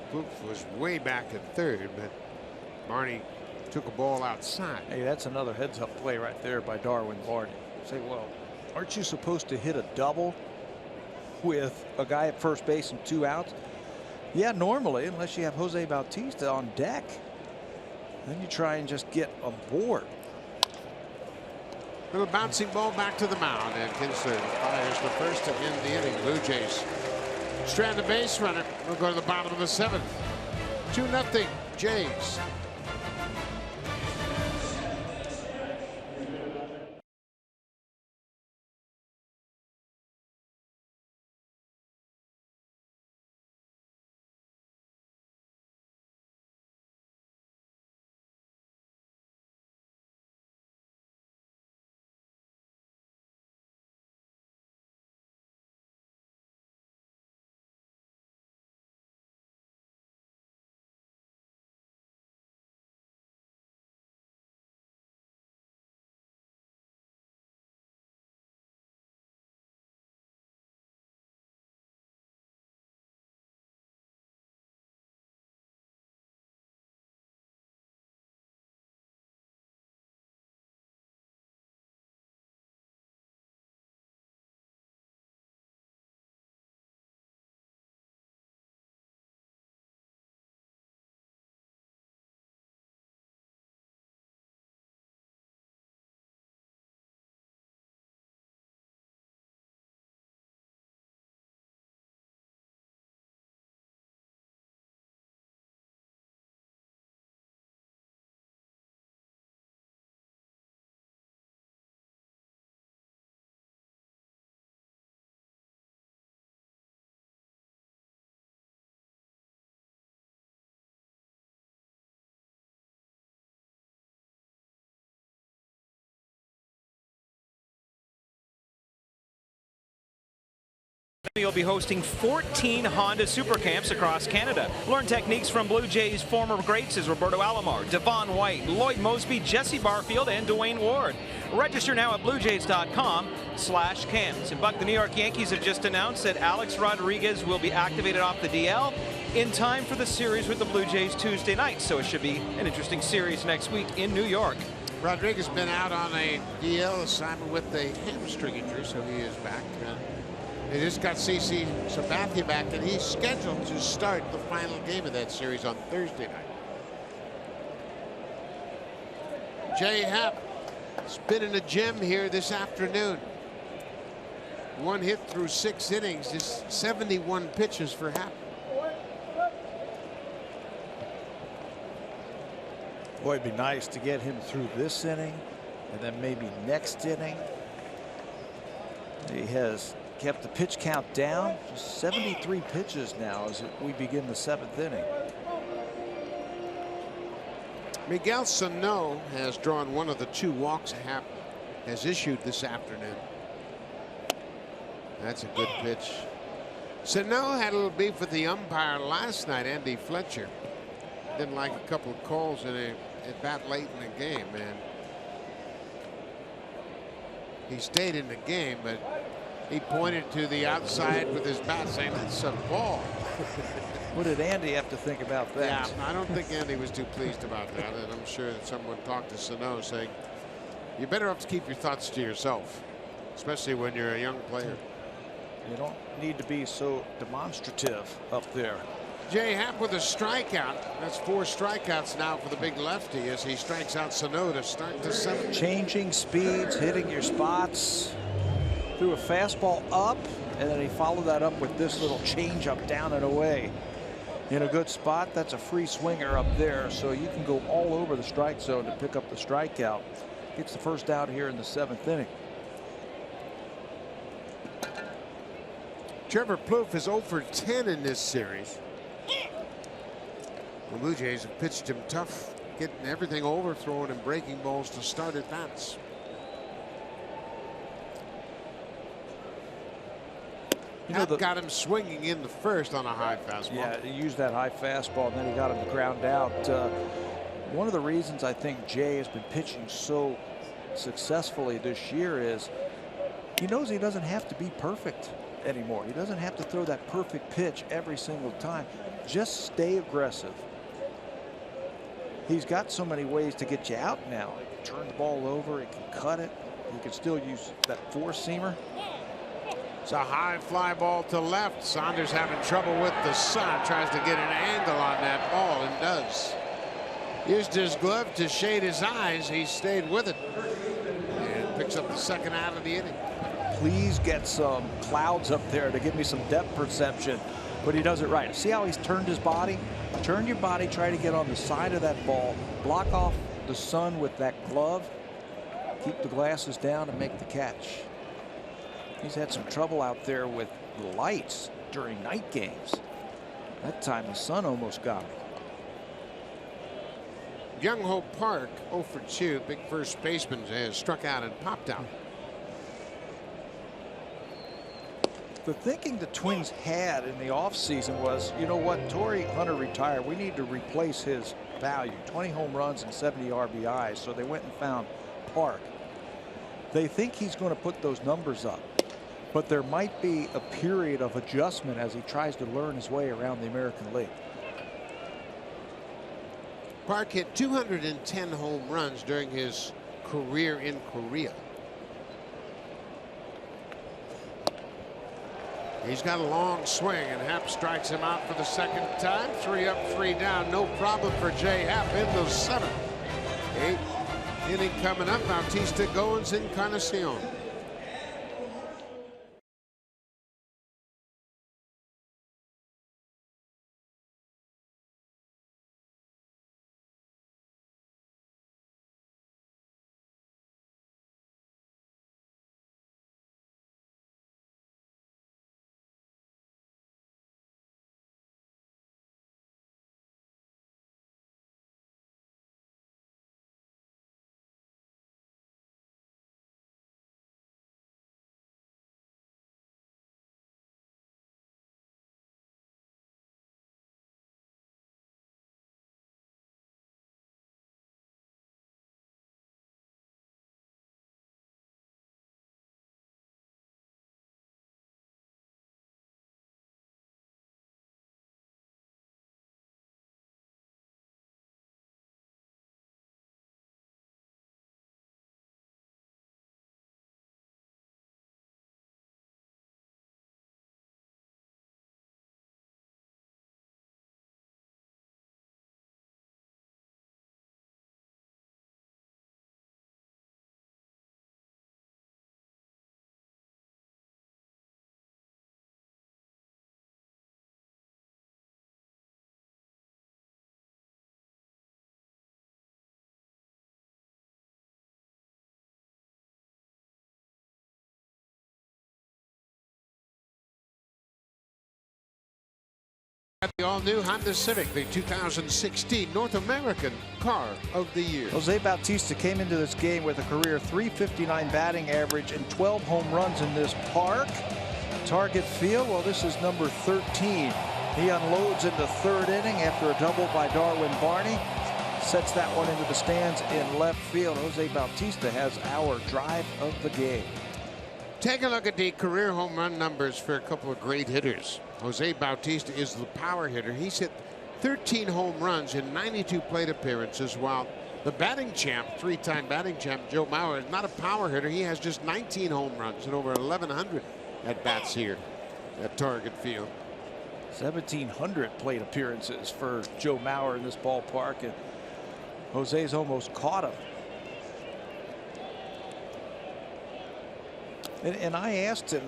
was way back at third, but Marnie took a ball outside. Hey, that's another heads-up play right there by Darwin Marnie. Say, well, aren't you supposed to hit a double with a guy at first base and 2 outs? Yeah, normally, unless you have Jose Bautista on deck. Then you try and just get on board. Little bouncing ball back to the mound, and Kinsler fires the first to end the inning. Blue Jays strand a base runner. We'll go to the bottom of the 7th. 2-0 Jays. You'll be hosting 14 Honda Super Camps across Canada. Learn techniques from Blue Jays former greats as Roberto Alomar, Devon White, Lloyd Mosby, Jesse Barfield, and Dwayne Ward. Register now at bluejays.com/camps. And Buck, the New York Yankees have just announced that Alex Rodriguez will be activated off the DL in time for the series with the Blue Jays Tuesday night. So it should be an interesting series next week in New York. Rodriguez has been out on a DL assignment with a hamstring injury, so he is back. They just got CC Sabathia back, and he's scheduled to start the final game of that series on Thursday night. Jay Happ has been in the gym here this afternoon. 1 hit through 6 innings, just 71 pitches for Happ. Boy, it'd be nice to get him through this inning and then maybe next inning. He has kept the pitch count down. Just 73 pitches now as we begin the 7th inning. Miguel Sano has drawn one of the 2 walks Happ has issued this afternoon. That's a good pitch. Sano had a little beef with the umpire last night, Andy Fletcher. Didn't like a couple of calls in a at bat late in the game, and he stayed in the game, but he pointed to the outside with his bat saying that's a ball. What did Andy have to think about that? Yeah, I don't think Andy was too pleased about that, and I'm sure that someone talked to Sano saying you better have to keep your thoughts to yourself, especially when you're a young player. You don't need to be so demonstrative up there. Jay Happ with a strikeout. That's 4 strikeouts now for the big lefty as he strikes out Sano to start the 7th. Changing speeds, hitting your spots. Threw a fastball up, and then he followed that up with this little changeup down and away. In a good spot, that's a free swinger up there, so you can go all over the strike zone to pick up the strikeout. Gets the first out here in the 7th inning. Trevor Plouffe is 0 for 10 in this series. The Blue Jays have pitched him tough, getting everything overthrown and breaking balls to start at bats. Happ got him swinging in the first on a high fastball. Yeah, he used that high fastball, and then he got him to ground out. One of the reasons I think Jay has been pitching so successfully this year is he knows he doesn't have to be perfect anymore. He doesn't have to throw that perfect pitch every single time. Just stay aggressive. He's got so many ways to get you out now. He can turn the ball over, he can cut it, he can still use that 4-seamer. It's a high fly ball to left. Saunders having trouble with the sun. Tries to get an angle on that ball and does. Used his glove to shade his eyes. He stayed with it and picks up the 2nd out of the inning. Please get some clouds up there to give me some depth perception. But he does it right. See how he's turned his body? Turn your body, try to get on the side of that ball. Block off the sun with that glove. Keep the glasses down and make the catch. He's had some trouble out there with the lights during night games. That time the sun almost got him. Young Hope Park 0 for 2. Big first baseman has struck out and popped out. The thinking the Twins had in the offseason was, you know what, Torrey Hunter retired. We need to replace his value. 20 home runs and 70 RBIs. So they went and found Park. They think he's going to put those numbers up. But there might be a period of adjustment as he tries to learn his way around the American League. Park hit 210 home runs during his career in Korea. He's got a long swing, and Happ strikes him out for the 2nd time. 3 up, 3 down. No problem for Jay Happ in the 7th. 8th inning coming up. Bautista Goins Encarnacion. The all-new Honda Civic, the 2016 North American Car of the Year. Jose Bautista came into this game with a career .359 batting average and 12 home runs in this park. Target field, well, this is number 13. He unloads in the 3rd inning after a double by Darwin Barney. Sets that one into the stands in left field. Jose Bautista has our drive of the game. Take a look at the career home run numbers for a couple of great hitters. Jose Bautista is the power hitter. He's hit 13 home runs in 92 plate appearances, while the batting champ, 3-time batting champ, Joe Mauer, is not a power hitter. He has just 19 home runs and over 1,100 at bats here at Target Field. 1,700 plate appearances for Joe Mauer in this ballpark, and Jose's almost caught him. And I asked him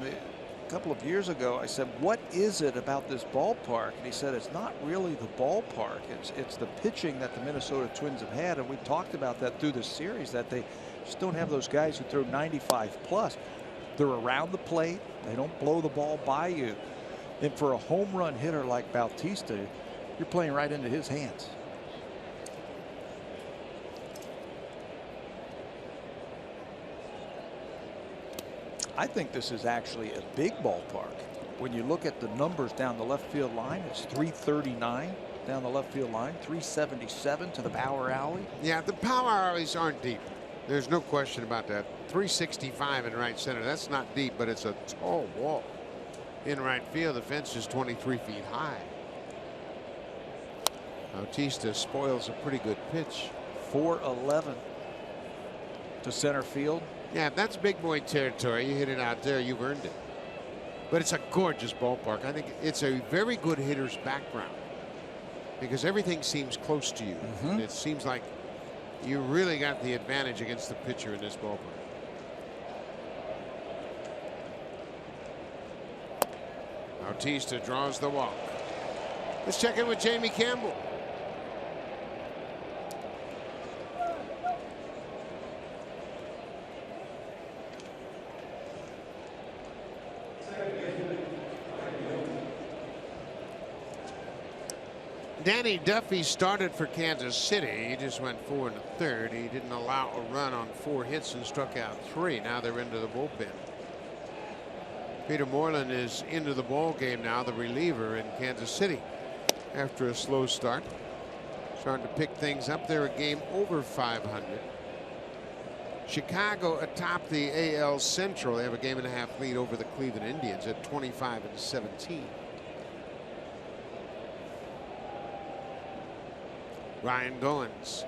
a couple of years ago, I said, what is it about this ballpark? And he said, it's not really the ballpark. It's the pitching that the Minnesota Twins have had. And we talked about that through the series, that they just don't have those guys who throw 95 plus. They're around the plate. They don't blow the ball by you. And for a home run hitter like Bautista, you're playing right into his hands. I think this is actually a big ballpark. When you look at the numbers down the left field line, it's 339 down the left field line, 377 to the power alley. Yeah, the power alleys aren't deep. There's no question about that. 365 in right center. That's not deep, but it's a tall wall. In right field, the fence is 23 feet high. Bautista spoils a pretty good pitch. 411 to center field. Yeah, that's big boy territory. You hit it out there, you've earned it. But it's a gorgeous ballpark. I think it's a very good hitter's background because everything seems close to you. And it seems like you really got the advantage against the pitcher in this ballpark. Bautista draws the walk. Let's check in with Jamie Campbell. Danny Duffy started for Kansas City. He just went 4 1/3. He didn't allow a run on 4 hits and struck out 3. Now they're into the bullpen. Peter Moreland is into the ball game now, the reliever in Kansas City, after a slow start. Starting to pick things up. They're a game over 500. Chicago atop the AL Central. They have a game-and-a-half lead over the Cleveland Indians at 25-17. Ryan Goins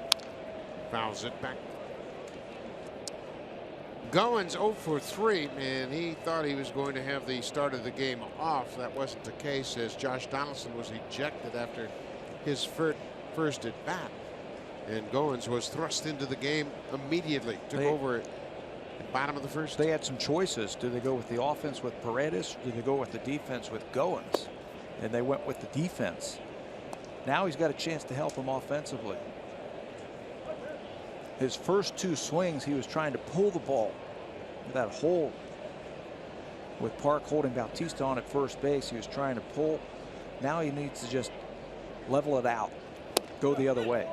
fouls it back. Goins 0 for 3, and he thought he was going to have the start of the game off. That wasn't the case, as Josh Donaldson was ejected after his first at bat, and Goins was thrust into the game immediately. Took over at the bottom of the first. They had some choices. Do they go with the offense with Paredes? Do they go with the defense with Goins? And they went with the defense. Now he's got a chance to help him offensively. His first 2 swings, he was trying to pull the ball. That hole with Park holding Bautista on at first base, he was trying to pull. Now he needs to just level it out, go the other way.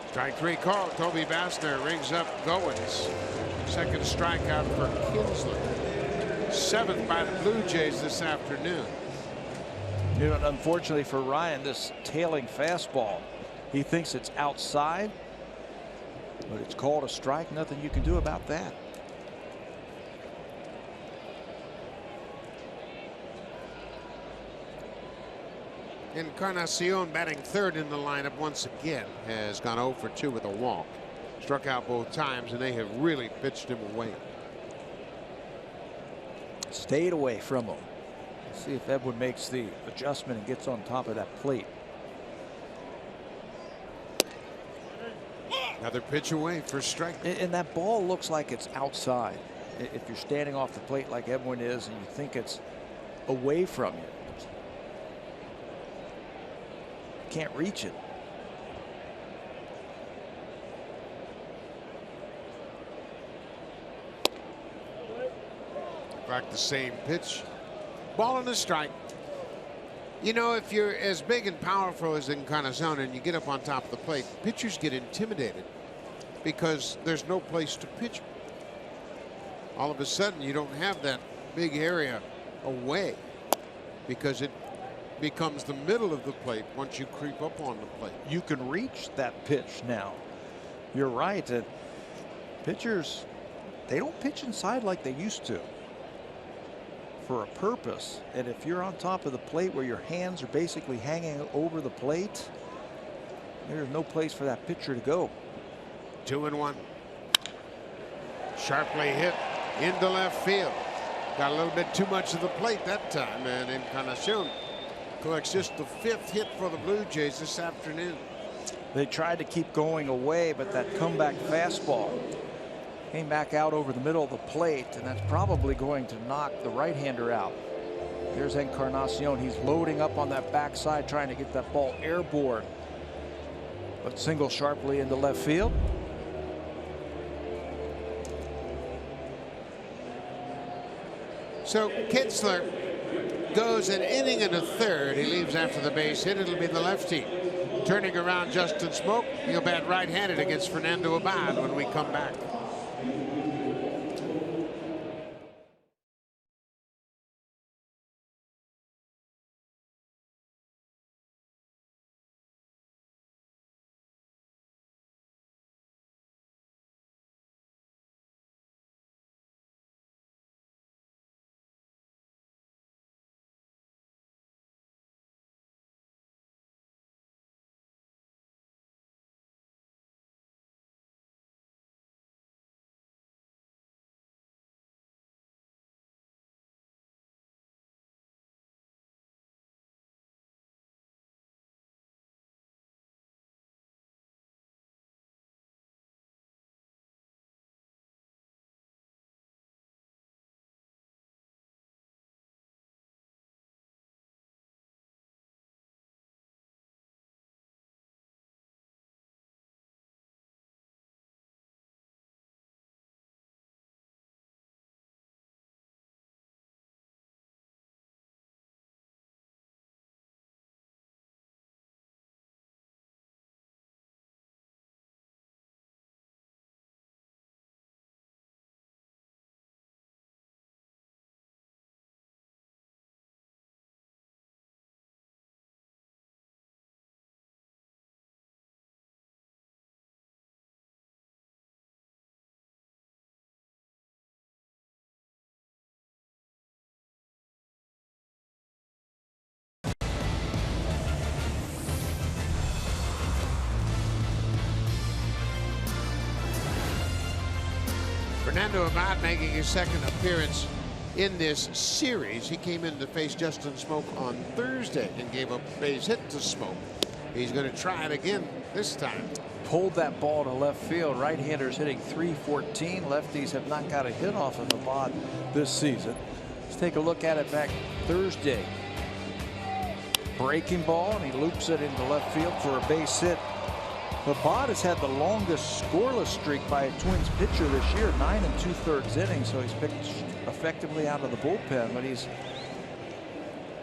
Strike 3 call. Toby Bassner rings up Goins. Second strikeout for Kinsley. 7th by the Blue Jays this afternoon. You know, unfortunately for Ryan, this tailing fastball, he thinks it's outside, but it's called a strike. Nothing you can do about that. Encarnacion, batting 3rd in the lineup once again, has gone 0 for 2 with a walk. Struck out both times, and they have really pitched him away. Stayed away from him. See if Edwin makes the adjustment and gets on top of that plate. Another pitch away for strike. And that ball looks like it's outside. If you're standing off the plate like Edwin is and you think it's away from you, you can't reach it. Back the same pitch. Ball and a strike. You know, if you're as big and powerful as Encarnacion and you get up on top of the plate, pitchers get intimidated because there's no place to pitch. All of a sudden, you don't have that big area away because it becomes the middle of the plate once you creep up on the plate. You can reach that pitch now. You're right. Pitchers, they don't pitch inside like they used to, for a purpose. And if you're on top of the plate where your hands are basically hanging over the plate, there's no place for that pitcher to go. 2-1. Sharply hit into left field. Got a little bit too much of the plate that time, and Encarnacion Collects just the 5th hit for the Blue Jays this afternoon. They tried to keep going away, but that comeback fastball came back out over the middle of the plate, and that's probably going to knock the right-hander out. There's Encarnacion. He's loading up on that backside, trying to get that ball airborne, but single sharply into left field. So Kitzler goes an inning and a third. He leaves after the base hit. It'll be the lefty. Turning around Justin Smoke. He'll bat right-handed against Fernando Abad when we come back. Fernando Abad making his second appearance in this series. He came in to face Justin Smoke on Thursday and gave up a base hit to Smoke. He's going to try it again this time. Pulled that ball to left field. Right-handers hitting .314. Lefties have not got a hit off of Abad this season. Let's take a look at it back Thursday. Breaking ball, and he loops it into left field for a base hit. Abad has had the longest scoreless streak by a Twins pitcher this year, 9 2/3 innings, so he's pitched effectively out of the bullpen, but he's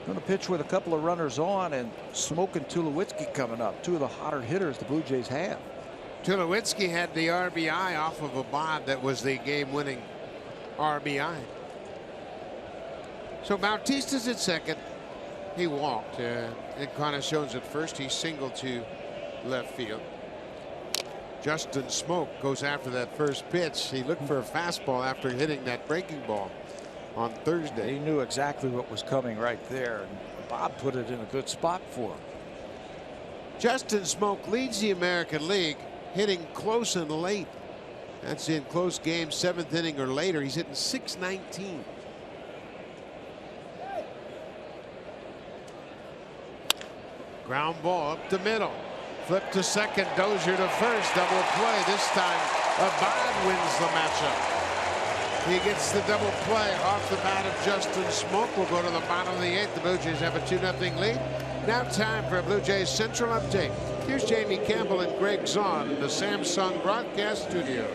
going to pitch with a couple of runners on, and Smoke and Tulowitzki coming up, two of the hotter hitters the Blue Jays have. Tulowitzki had the RBI off of Abad. That was the game-winning RBI. So Bautista's at second. He walked. Encarnacion's at first. He singled to left field. Justin Smoke goes after that first pitch. He looked for a fastball after hitting that breaking ball on Thursday. He knew exactly what was coming right there, and Bob put it in a good spot for him. Justin Smoke leads the American League hitting close and late. That's in close games, 7th inning or later. He's hitting .619. Ground ball up the middle. Flip to second, Dozier to first, double play. This time Abad wins the matchup. He gets the double play off the bat of Justin Smoke. We'll go to the bottom of the 8th. The Blue Jays have a 2-0 lead. Now time for a Blue Jays Central update. Here's Jamie Campbell and Greg Zahn in the Samsung broadcast studio.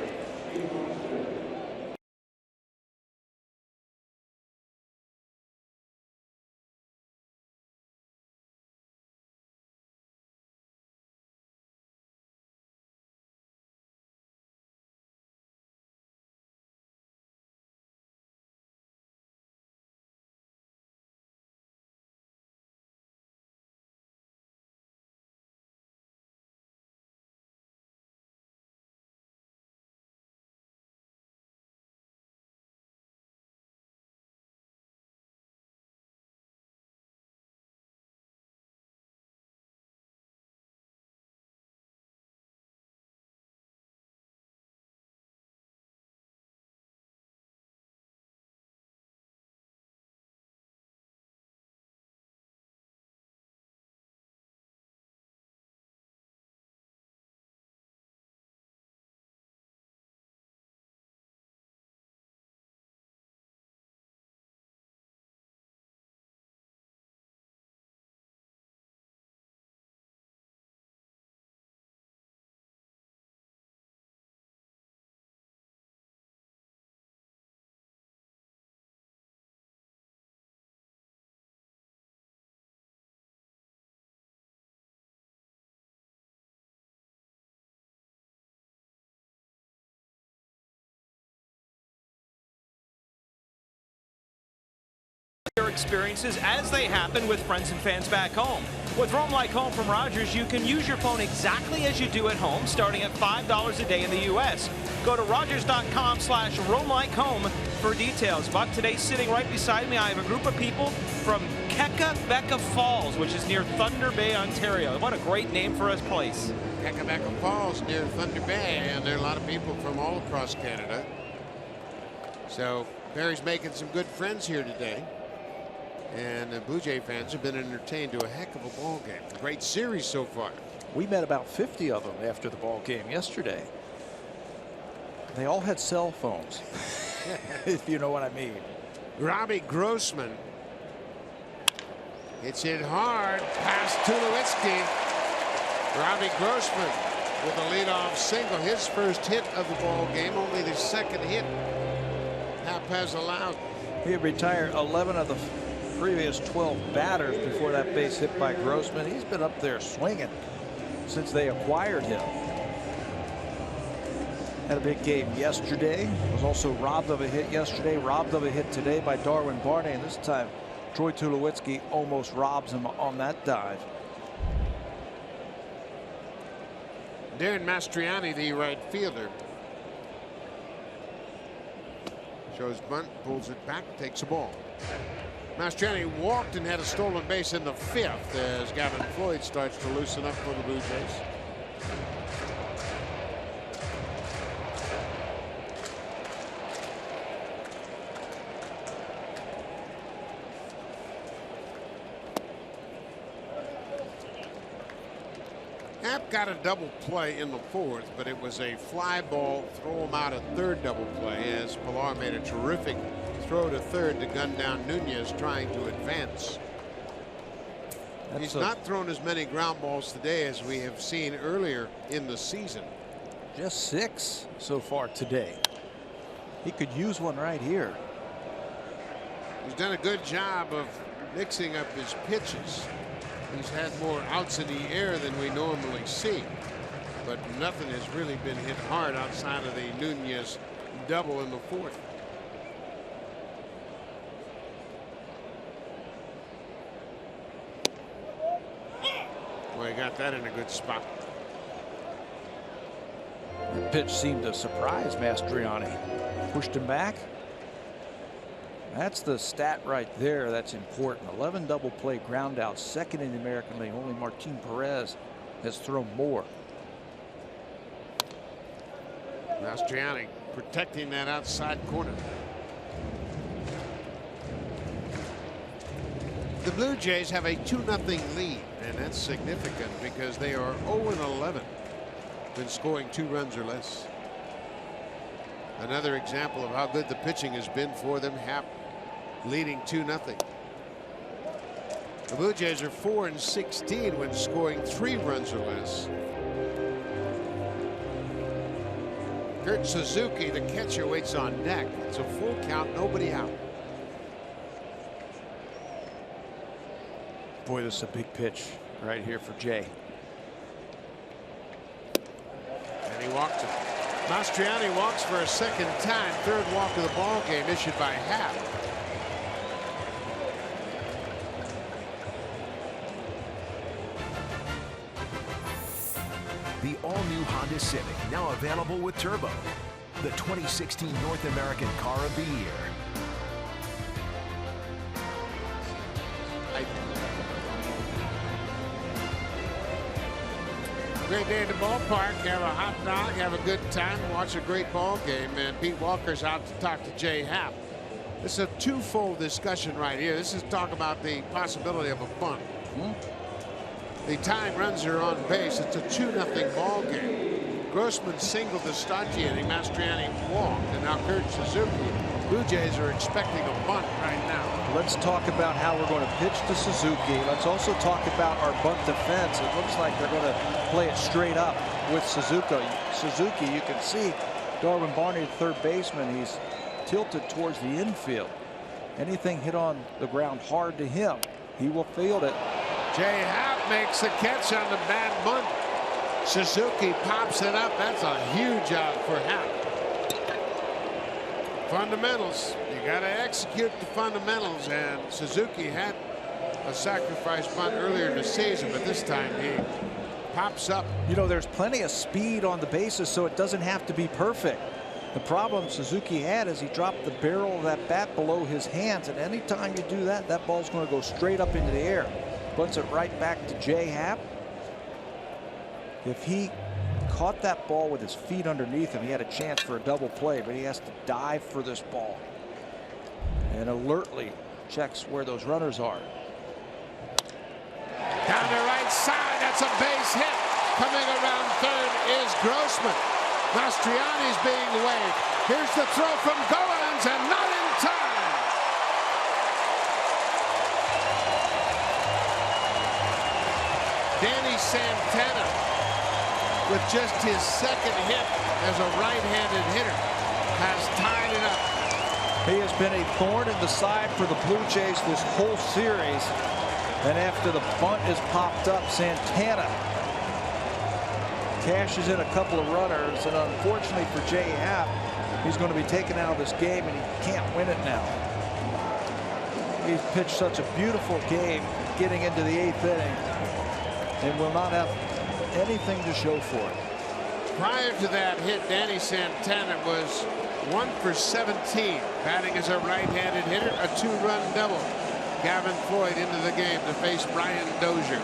experiences as they happen with friends and fans back home. With Roam Like Home from Rogers, you can use your phone exactly as you do at home, starting at $5 a day in the U.S. Go to rogers.com/roamlikehome for details. Buck, today sitting right beside me, I have a group of people from Kekabeka Falls, which is near Thunder Bay, Ontario. What a great name for a place. Kekabeka Falls near Thunder Bay, and there are a lot of people from all across Canada. So Barry's making some good friends here today. And the Blue Jay fans have been entertained to a heck of a ball game. Great series so far. We met about 50 of them after the ball game yesterday. They all had cell phones, if you know what I mean. Robbie Grossman. It's hit hard past Tulowitzki. Robbie Grossman with a leadoff single. His first hit of the ball game. Only the second hit Hap has allowed. He retired 11 of the previous 12 batters before that base hit by Grossman. He's been up there swinging since they acquired him. Had a big game yesterday. Was also robbed of a hit yesterday. Robbed of a hit today by Darwin Barney. And this time, Troy Tulowitzki almost robs him on that dive. Darren Mastriani, the right fielder. Shows bunt, pulls it back, takes a ball. Mastriani walked and had a stolen base in the 5th as Gavin Floyd starts to loosen up for the Blue Jays. Happ got a double play in the 4th, but it was a fly ball, throw him out a 3rd double play as Pilar made a terrific throw to 3rd to gun down Nunez trying to advance. He's not thrown as many ground balls today as we have seen earlier in the season. Just 6 so far today. He could use one right here. He's done a good job of mixing up his pitches. He's had more outs in the air than we normally see, but nothing has really been hit hard outside of the Nunez double in the 4th. Well, he got that in a good spot. The pitch seemed to surprise Mastriani. Pushed him back. That's the stat right there that's important. 11 double play ground outs, 2nd in the American League. Only Martin Perez has thrown more. Mastriani protecting that outside corner. The Blue Jays have a 2-0 lead, and that's significant because they are 0-11 when scoring 2 runs or less. Another example of how good the pitching has been for them. Happ leading 2-0. The Blue Jays are 4-16 when scoring 3 runs or less. Kurt Suzuki, the catcher, waits on deck. It's a full count, nobody out. Boy, this is a big pitch right here for Jay. And he walked him. Mastriani walks for a 2nd time. 3rd walk of the ball game issued by Happ. The all-new Honda Civic, now available with Turbo. The 2016 North American Car of the Year. Great day at the ballpark. Have a hot dog, have a good time, watch a great ball game. And Pete Walker's out to talk to Jay Happ. This is a twofold discussion right here. This is talk about the possibility of a bunt. The tying runs are on base. It's a 2-0 ball game. Grossman singled to start the inning. Mastriani walked, and now Kurt Suzuki. Blue Jays are expecting a bunt right now. Let's talk about how we're going to pitch to Suzuki. Let's also talk about our bunt defense. It looks like they're going to play it straight up with Suzuki. You can see Darwin Barney, the 3rd baseman. He's tilted towards the infield. Anything hit on the ground hard to him, he will field it. Jay Happ makes the catch on the bad bunt. Suzuki pops it up. That's a huge out for Happ. Fundamentals. You got to execute the fundamentals, and Suzuki had a sacrifice bunt earlier in the season, but this time he pops up. You know, there's plenty of speed on the bases, so it doesn't have to be perfect. The problem Suzuki had is he dropped the barrel of that bat below his hands, and anytime you do that, that ball's going to go straight up into the air. Bunts it right back to J-Happ. If he caught that ball with his feet underneath him, he had a chance for a double play, but he has to dive for this ball and alertly checks where those runners are. Down the right side, that's a base hit. Coming around third is Grossman. Mastriani's being waved. Here's the throw from Goins, and not in time. Danny Santana, with just his second hit as a right-handed hitter, has tied it up. He has been a thorn in the side for the Blue Jays this whole series. And after the bunt is popped up, Santana cashes in a couple of runners, and unfortunately for J-Happ, he's going to be taken out of this game, and he can't win it now. He's pitched such a beautiful game getting into the 8th inning and will not have anything to show for it. Prior to that hit, Danny Santana was 1 for 17, batting as a right-handed hitter, a 2-run double. Gavin Floyd into the game to face Brian Dozier.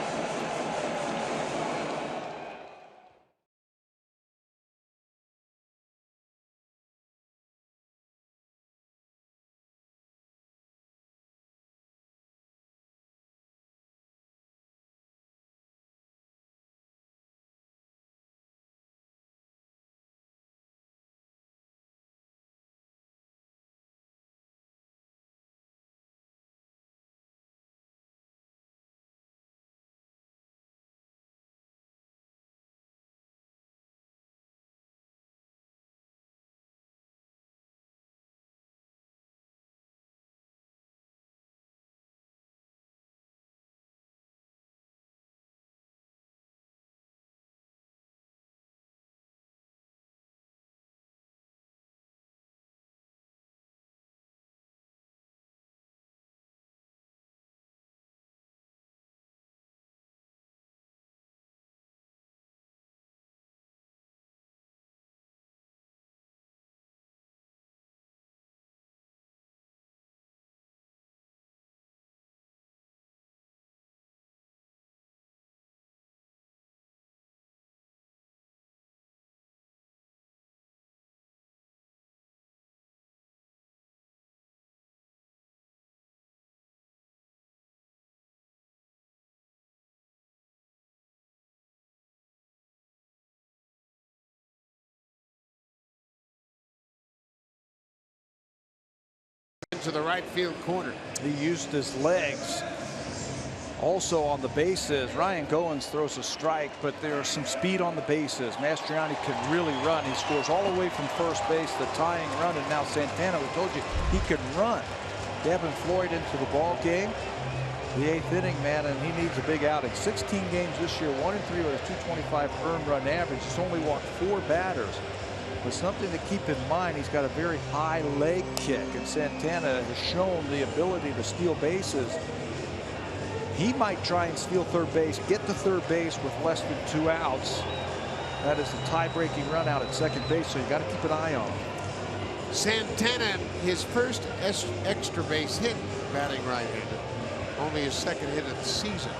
To the right field corner. He used his legs also on the bases. Ryan Goins throws a strike, but there's some speed on the bases. Mastriani can really run. He scores all the way from first base, the tying run, and now Santana, we told you he can run. Gavin Floyd into the ball game, the 8th inning, man, and he needs a big outing. 16 games this year, 1-3 with a 225 earned run average. He's only walked 4 batters. But something to keep in mind, he's got a very high leg kick, and Santana has shown the ability to steal bases. He might try and steal third base, get to third base with less than 2 outs. That is a tie-breaking run out at second base, so you got to keep an eye on him. Santana, his first extra base hit, batting right-handed. Only his second hit of the season.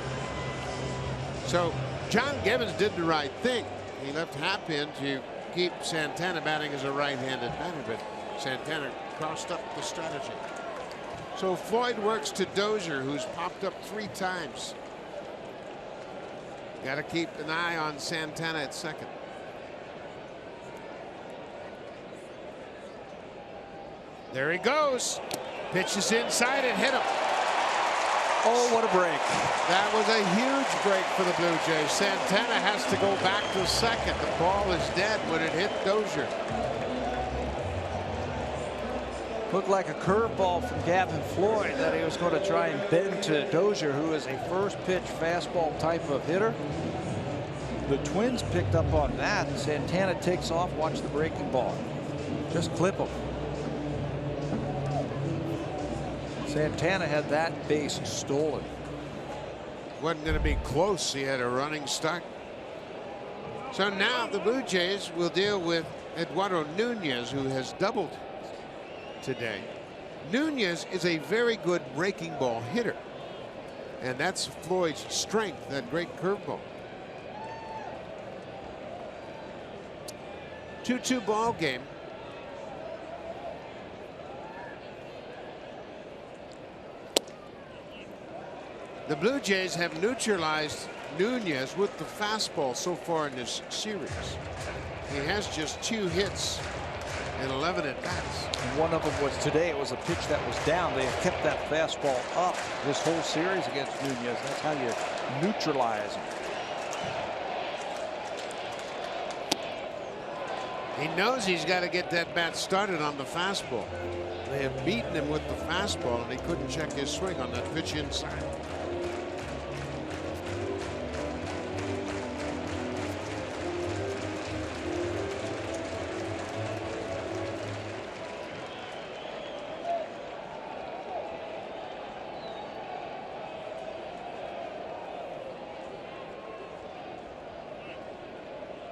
So John Gibbons did the right thing. He left Happ in to keep Santana batting as a right-handed batter, but Santana crossed up the strategy. So Floyd works to Dozier, who's popped up 3 times. Got to keep an eye on Santana at second. There he goes. Pitches inside and hit him. Oh, what a break. That was a huge break for the Blue Jays. Santana has to go back to second. The ball is dead when it hit Dozier. Looked like a curveball from Gavin Floyd that he was going to try and bend to Dozier, who is a first pitch fastball type of hitter. The Twins picked up on that. Santana takes off. Watch the breaking ball. Just clip him. Santana had that base stolen. Wasn't going to be close. He had a running start. So now the Blue Jays will deal with Eduardo Nunez, who has doubled today. Nunez is a very good breaking ball hitter, and that's Floyd's strength, that great curveball. 2-2 ball game. The Blue Jays have neutralized Nunez with the fastball so far in this series. He has just 2 hits and 11 at bats. And one of them was today. It was a pitch that was down. They have kept that fastball up this whole series against Nunez. That's how you neutralize him. He knows he's got to get that bat started on the fastball. They have beaten him with the fastball, and he couldn't check his swing on that pitch inside.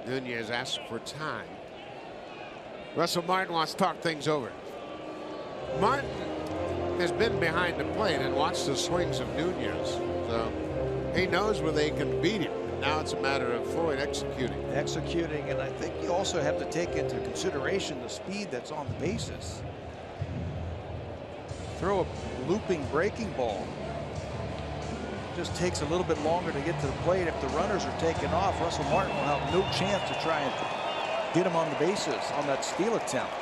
Nunez asked for time. Russell Martin wants to talk things over. Martin has been behind the plate and watched the swings of Nunez, so he knows where they can beat him. Now it's a matter of Floyd executing. And I think you also have to take into consideration the speed that's on the bases. Throw a looping breaking ball. Just takes a little bit longer to get to the plate. If the runners are taken off, Russell Martin will have no chance to try and get him on the bases on that steal attempt.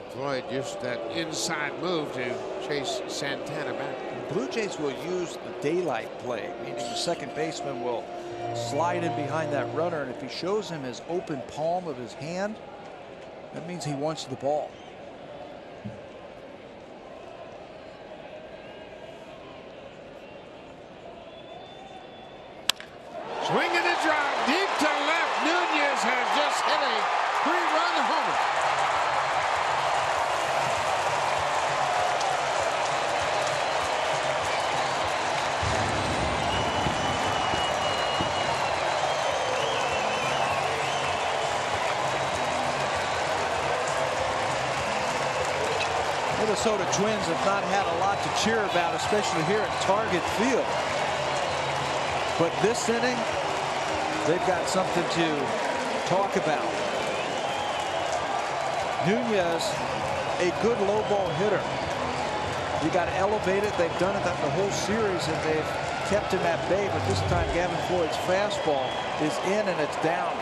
Floyd used that inside move to chase Santana back. The Blue Jays will use the daylight play, meaning the second baseman will slide in behind that runner, and if he shows him his open palm of his hand, that means he wants the ball. Swing and a drive deep to left. Nunez has just hit a 3-run homer. Minnesota Twins have not had a lot to cheer about, especially here at Target Field. But this inning, they've got something to talk about. Nunez, a good low ball hitter. You got to elevate it. They've done it the whole series, and they've kept him at bay. But this time, Gavin Floyd's fastball is in, and it's down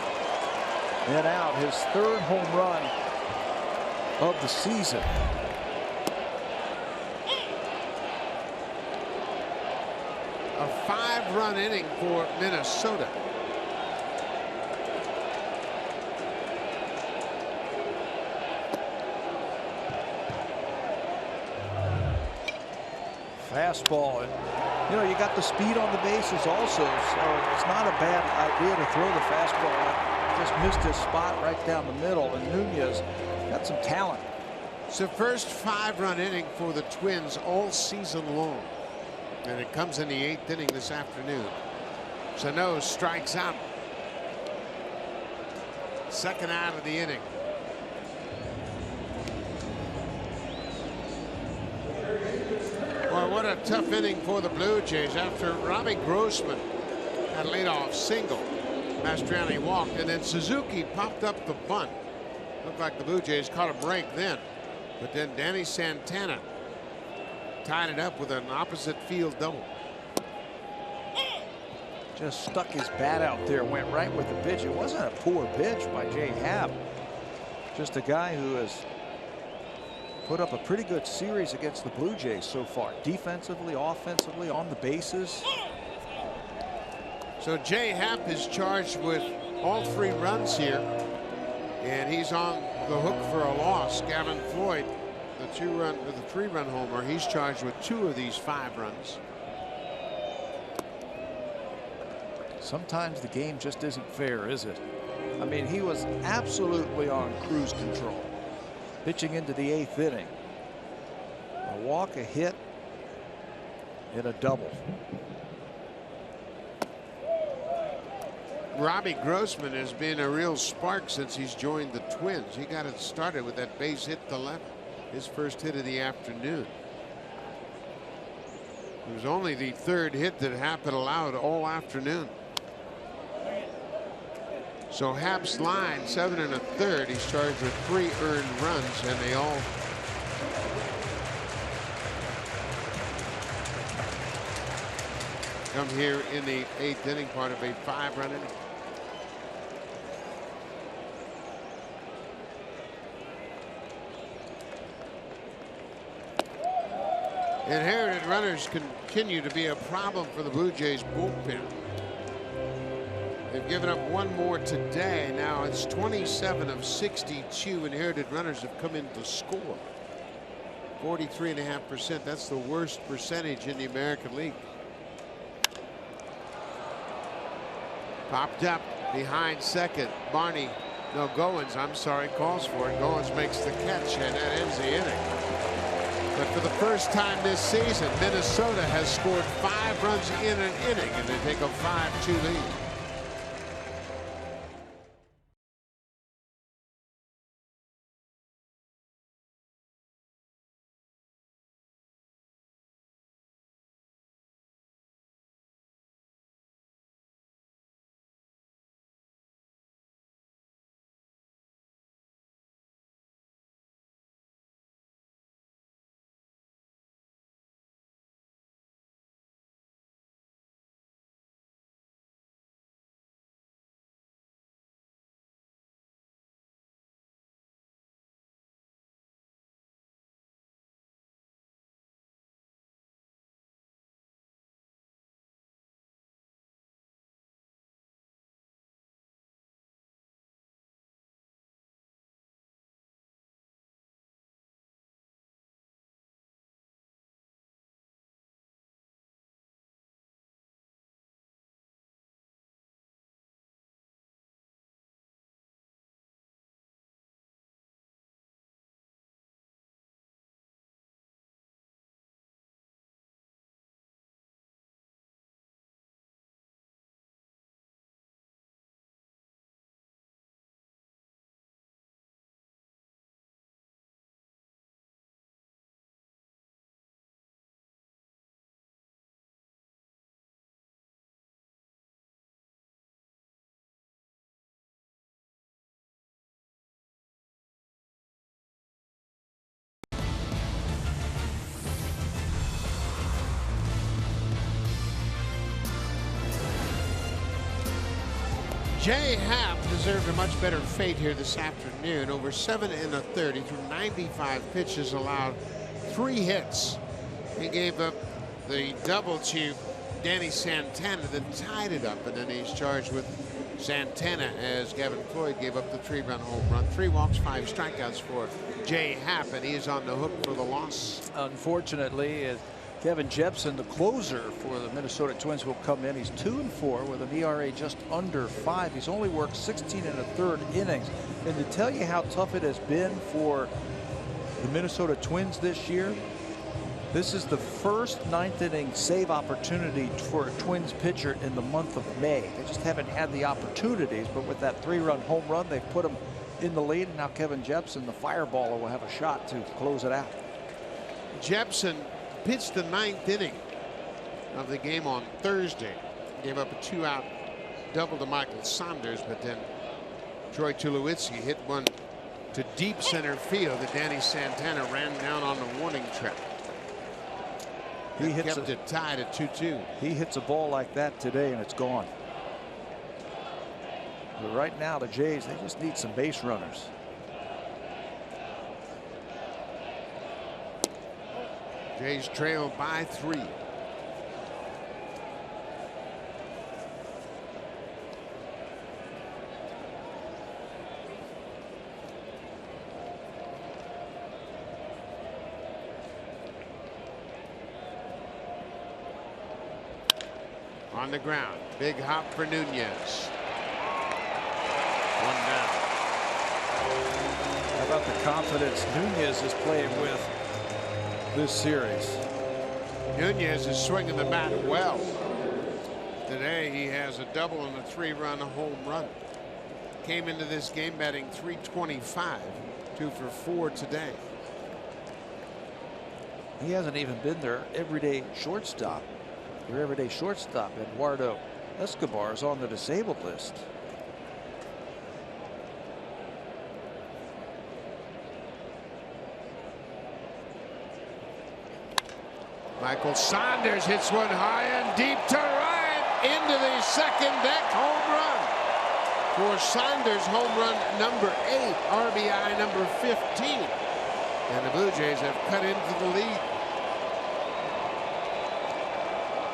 and out. His 3rd home run of the season. A 5-run inning for Minnesota. Fastball, and you know, you got the speed on the bases also, so it's not a bad idea to throw the fastball. Just missed his spot right down the middle, and Nunez got some talent. It's the first 5-run inning for the Twins all season long. And it comes in the 8th inning this afternoon. Sano strikes out. 2nd out of the inning. Well, what a tough inning for the Blue Jays after Robbie Grossman had a leadoff single. Mastriani walked, and then Suzuki popped up the bunt. Looked like the Blue Jays caught a break then. But then Danny Santana tied it up with an opposite field double. Just stuck his bat out there, went right with the pitch. It wasn't a poor pitch by Jay Happ. Just a guy who has put up a pretty good series against the Blue Jays so far, defensively, offensively, on the bases. So Jay Happ is charged with all 3 runs here, and he's on the hook for a loss. Gavin Floyd, the 3-run homer, he's charged with 2 of these 5 runs. Sometimes the game just isn't fair, is it? I mean, he was absolutely on cruise control. Pitching into the 8th inning. A walk, a hit, and a double. Robbie Grossman has been a real spark since he's joined the Twins. He got it started with that base hit to left, his first hit of the afternoon. It was only the 3rd hit that Happ allowed all afternoon. So Happ's line 7 1/3. He's charged with 3 earned runs, and they all come here in the 8th inning, part of a 5-run inning. Inherited runners continue to be a problem for the Blue Jays bullpen. They've given up one more today. Now it's 27 of 62 inherited runners have come in to score. 43.5%. That's the worst percentage in the American League. Popped up behind second. Goins, I'm sorry, calls for it. Goins makes the catch, and that ends the inning. But for the first time this season, Minnesota has scored 5 runs in an inning, and they take a 5-2 lead. Jay Happ deserved a much better fate here this afternoon. Over 7 1/3. He threw 95 pitches, allowed 3 hits. He gave up the double to Danny Santana, then tied it up, and then he's charged with Santana as Gavin Floyd gave up the 3-run home run. 3 walks, 5 strikeouts for Jay Happ, and he is on the hook for the loss. Unfortunately, Kevin Jepsen, the closer for the Minnesota Twins, will come in. He's 2-4 with an ERA just under 5. He's only worked 16 1/3 innings. And to tell you how tough it has been for the Minnesota Twins this year, this is the first 9th inning save opportunity for a Twins pitcher in the month of May. They just haven't had the opportunities, but with that 3-run home run, they've put them in the lead. And now Kevin Jepsen, the fireballer, will have a shot to close it out. Jepsen pitched the 9th inning of the game on Thursday. Gave up a 2-out double to Michael Saunders, but then Troy Tulowitzki hit one to deep center field that Danny Santana ran down on the warning track. He kept it tied at 2-2. He hits a ball like that today, and it's gone. But right now, the Jays, they just need some base runners. Jays trail by 3. On the ground, big hop for Nunez. One down. How about the confidence Nunez is playing with this series? Nunez is swinging the bat well. Today he has a double and a 3-run home run. Came into this game batting .325, 2 for 4 today. He hasn't even been their everyday shortstop. Their everyday shortstop, Eduardo Escobar, is on the disabled list. Michael Saunders hits one high and deep to right into the second deck. Home run for Saunders. Home run number 8, RBI number 15. And the Blue Jays have cut into the lead.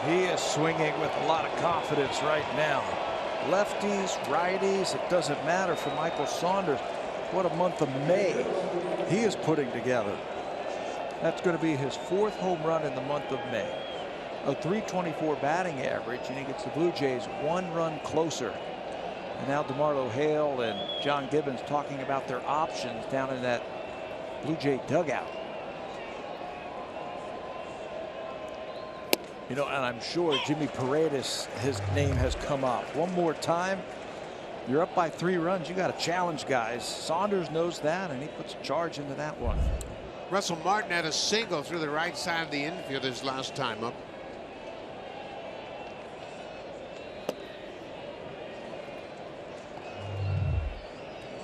He is swinging with a lot of confidence right now. Lefties, righties, it doesn't matter for Michael Saunders. What a month of May he is putting together. That's going to be his 4th home run in the month of May. A .324 batting average, and he gets the Blue Jays 1 run closer. And now DeMarlo Hale and John Gibbons talking about their options down in that Blue Jay dugout. You know, and I'm sure Jimmy Paredes, his name has come up. One more time, you're up by 3 runs. You got to challenge guys. Saunders knows that, and he puts a charge into that one. Russell Martin had a single through the right side of the infield his last time up.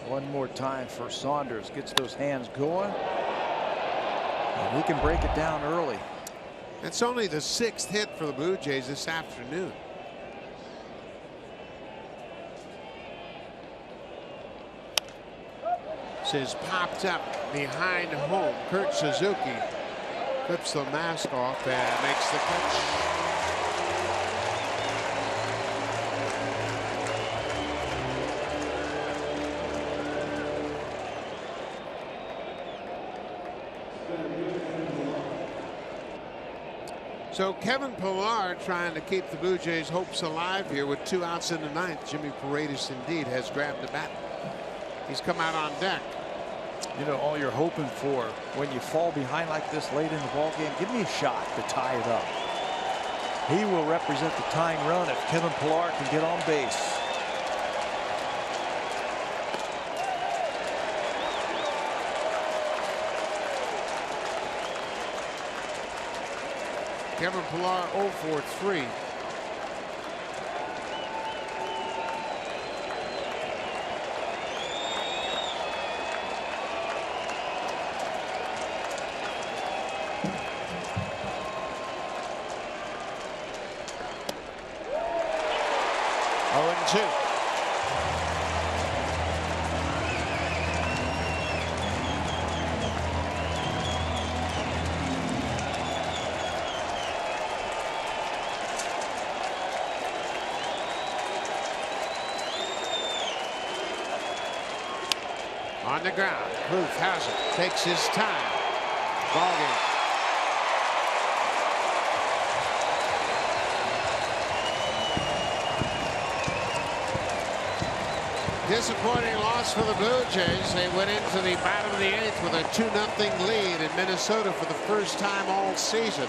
One more time for Saunders. Gets those hands going. And he can break it down early. It's only the 6th hit for the Blue Jays this afternoon. This is popped up behind home. Kurt Suzuki flips the mask off and makes the catch. So Kevin Pillar trying to keep the Blue Jays' hopes alive here with 2 outs in the 9th. Jimmy Paredes indeed has grabbed the bat. He's come out on deck. You know, all you're hoping for when you fall behind like this late in the ball game, give me a shot to tie it up. He will represent the tying run if Kevin Pillar can get on base. Kevin Pillar 0 for 3. On the ground, Booth has it, takes his time. Ball game. Disappointing loss for the Blue Jays. They went into the bottom of the 8th with a 2-0 lead in Minnesota for the first time all season.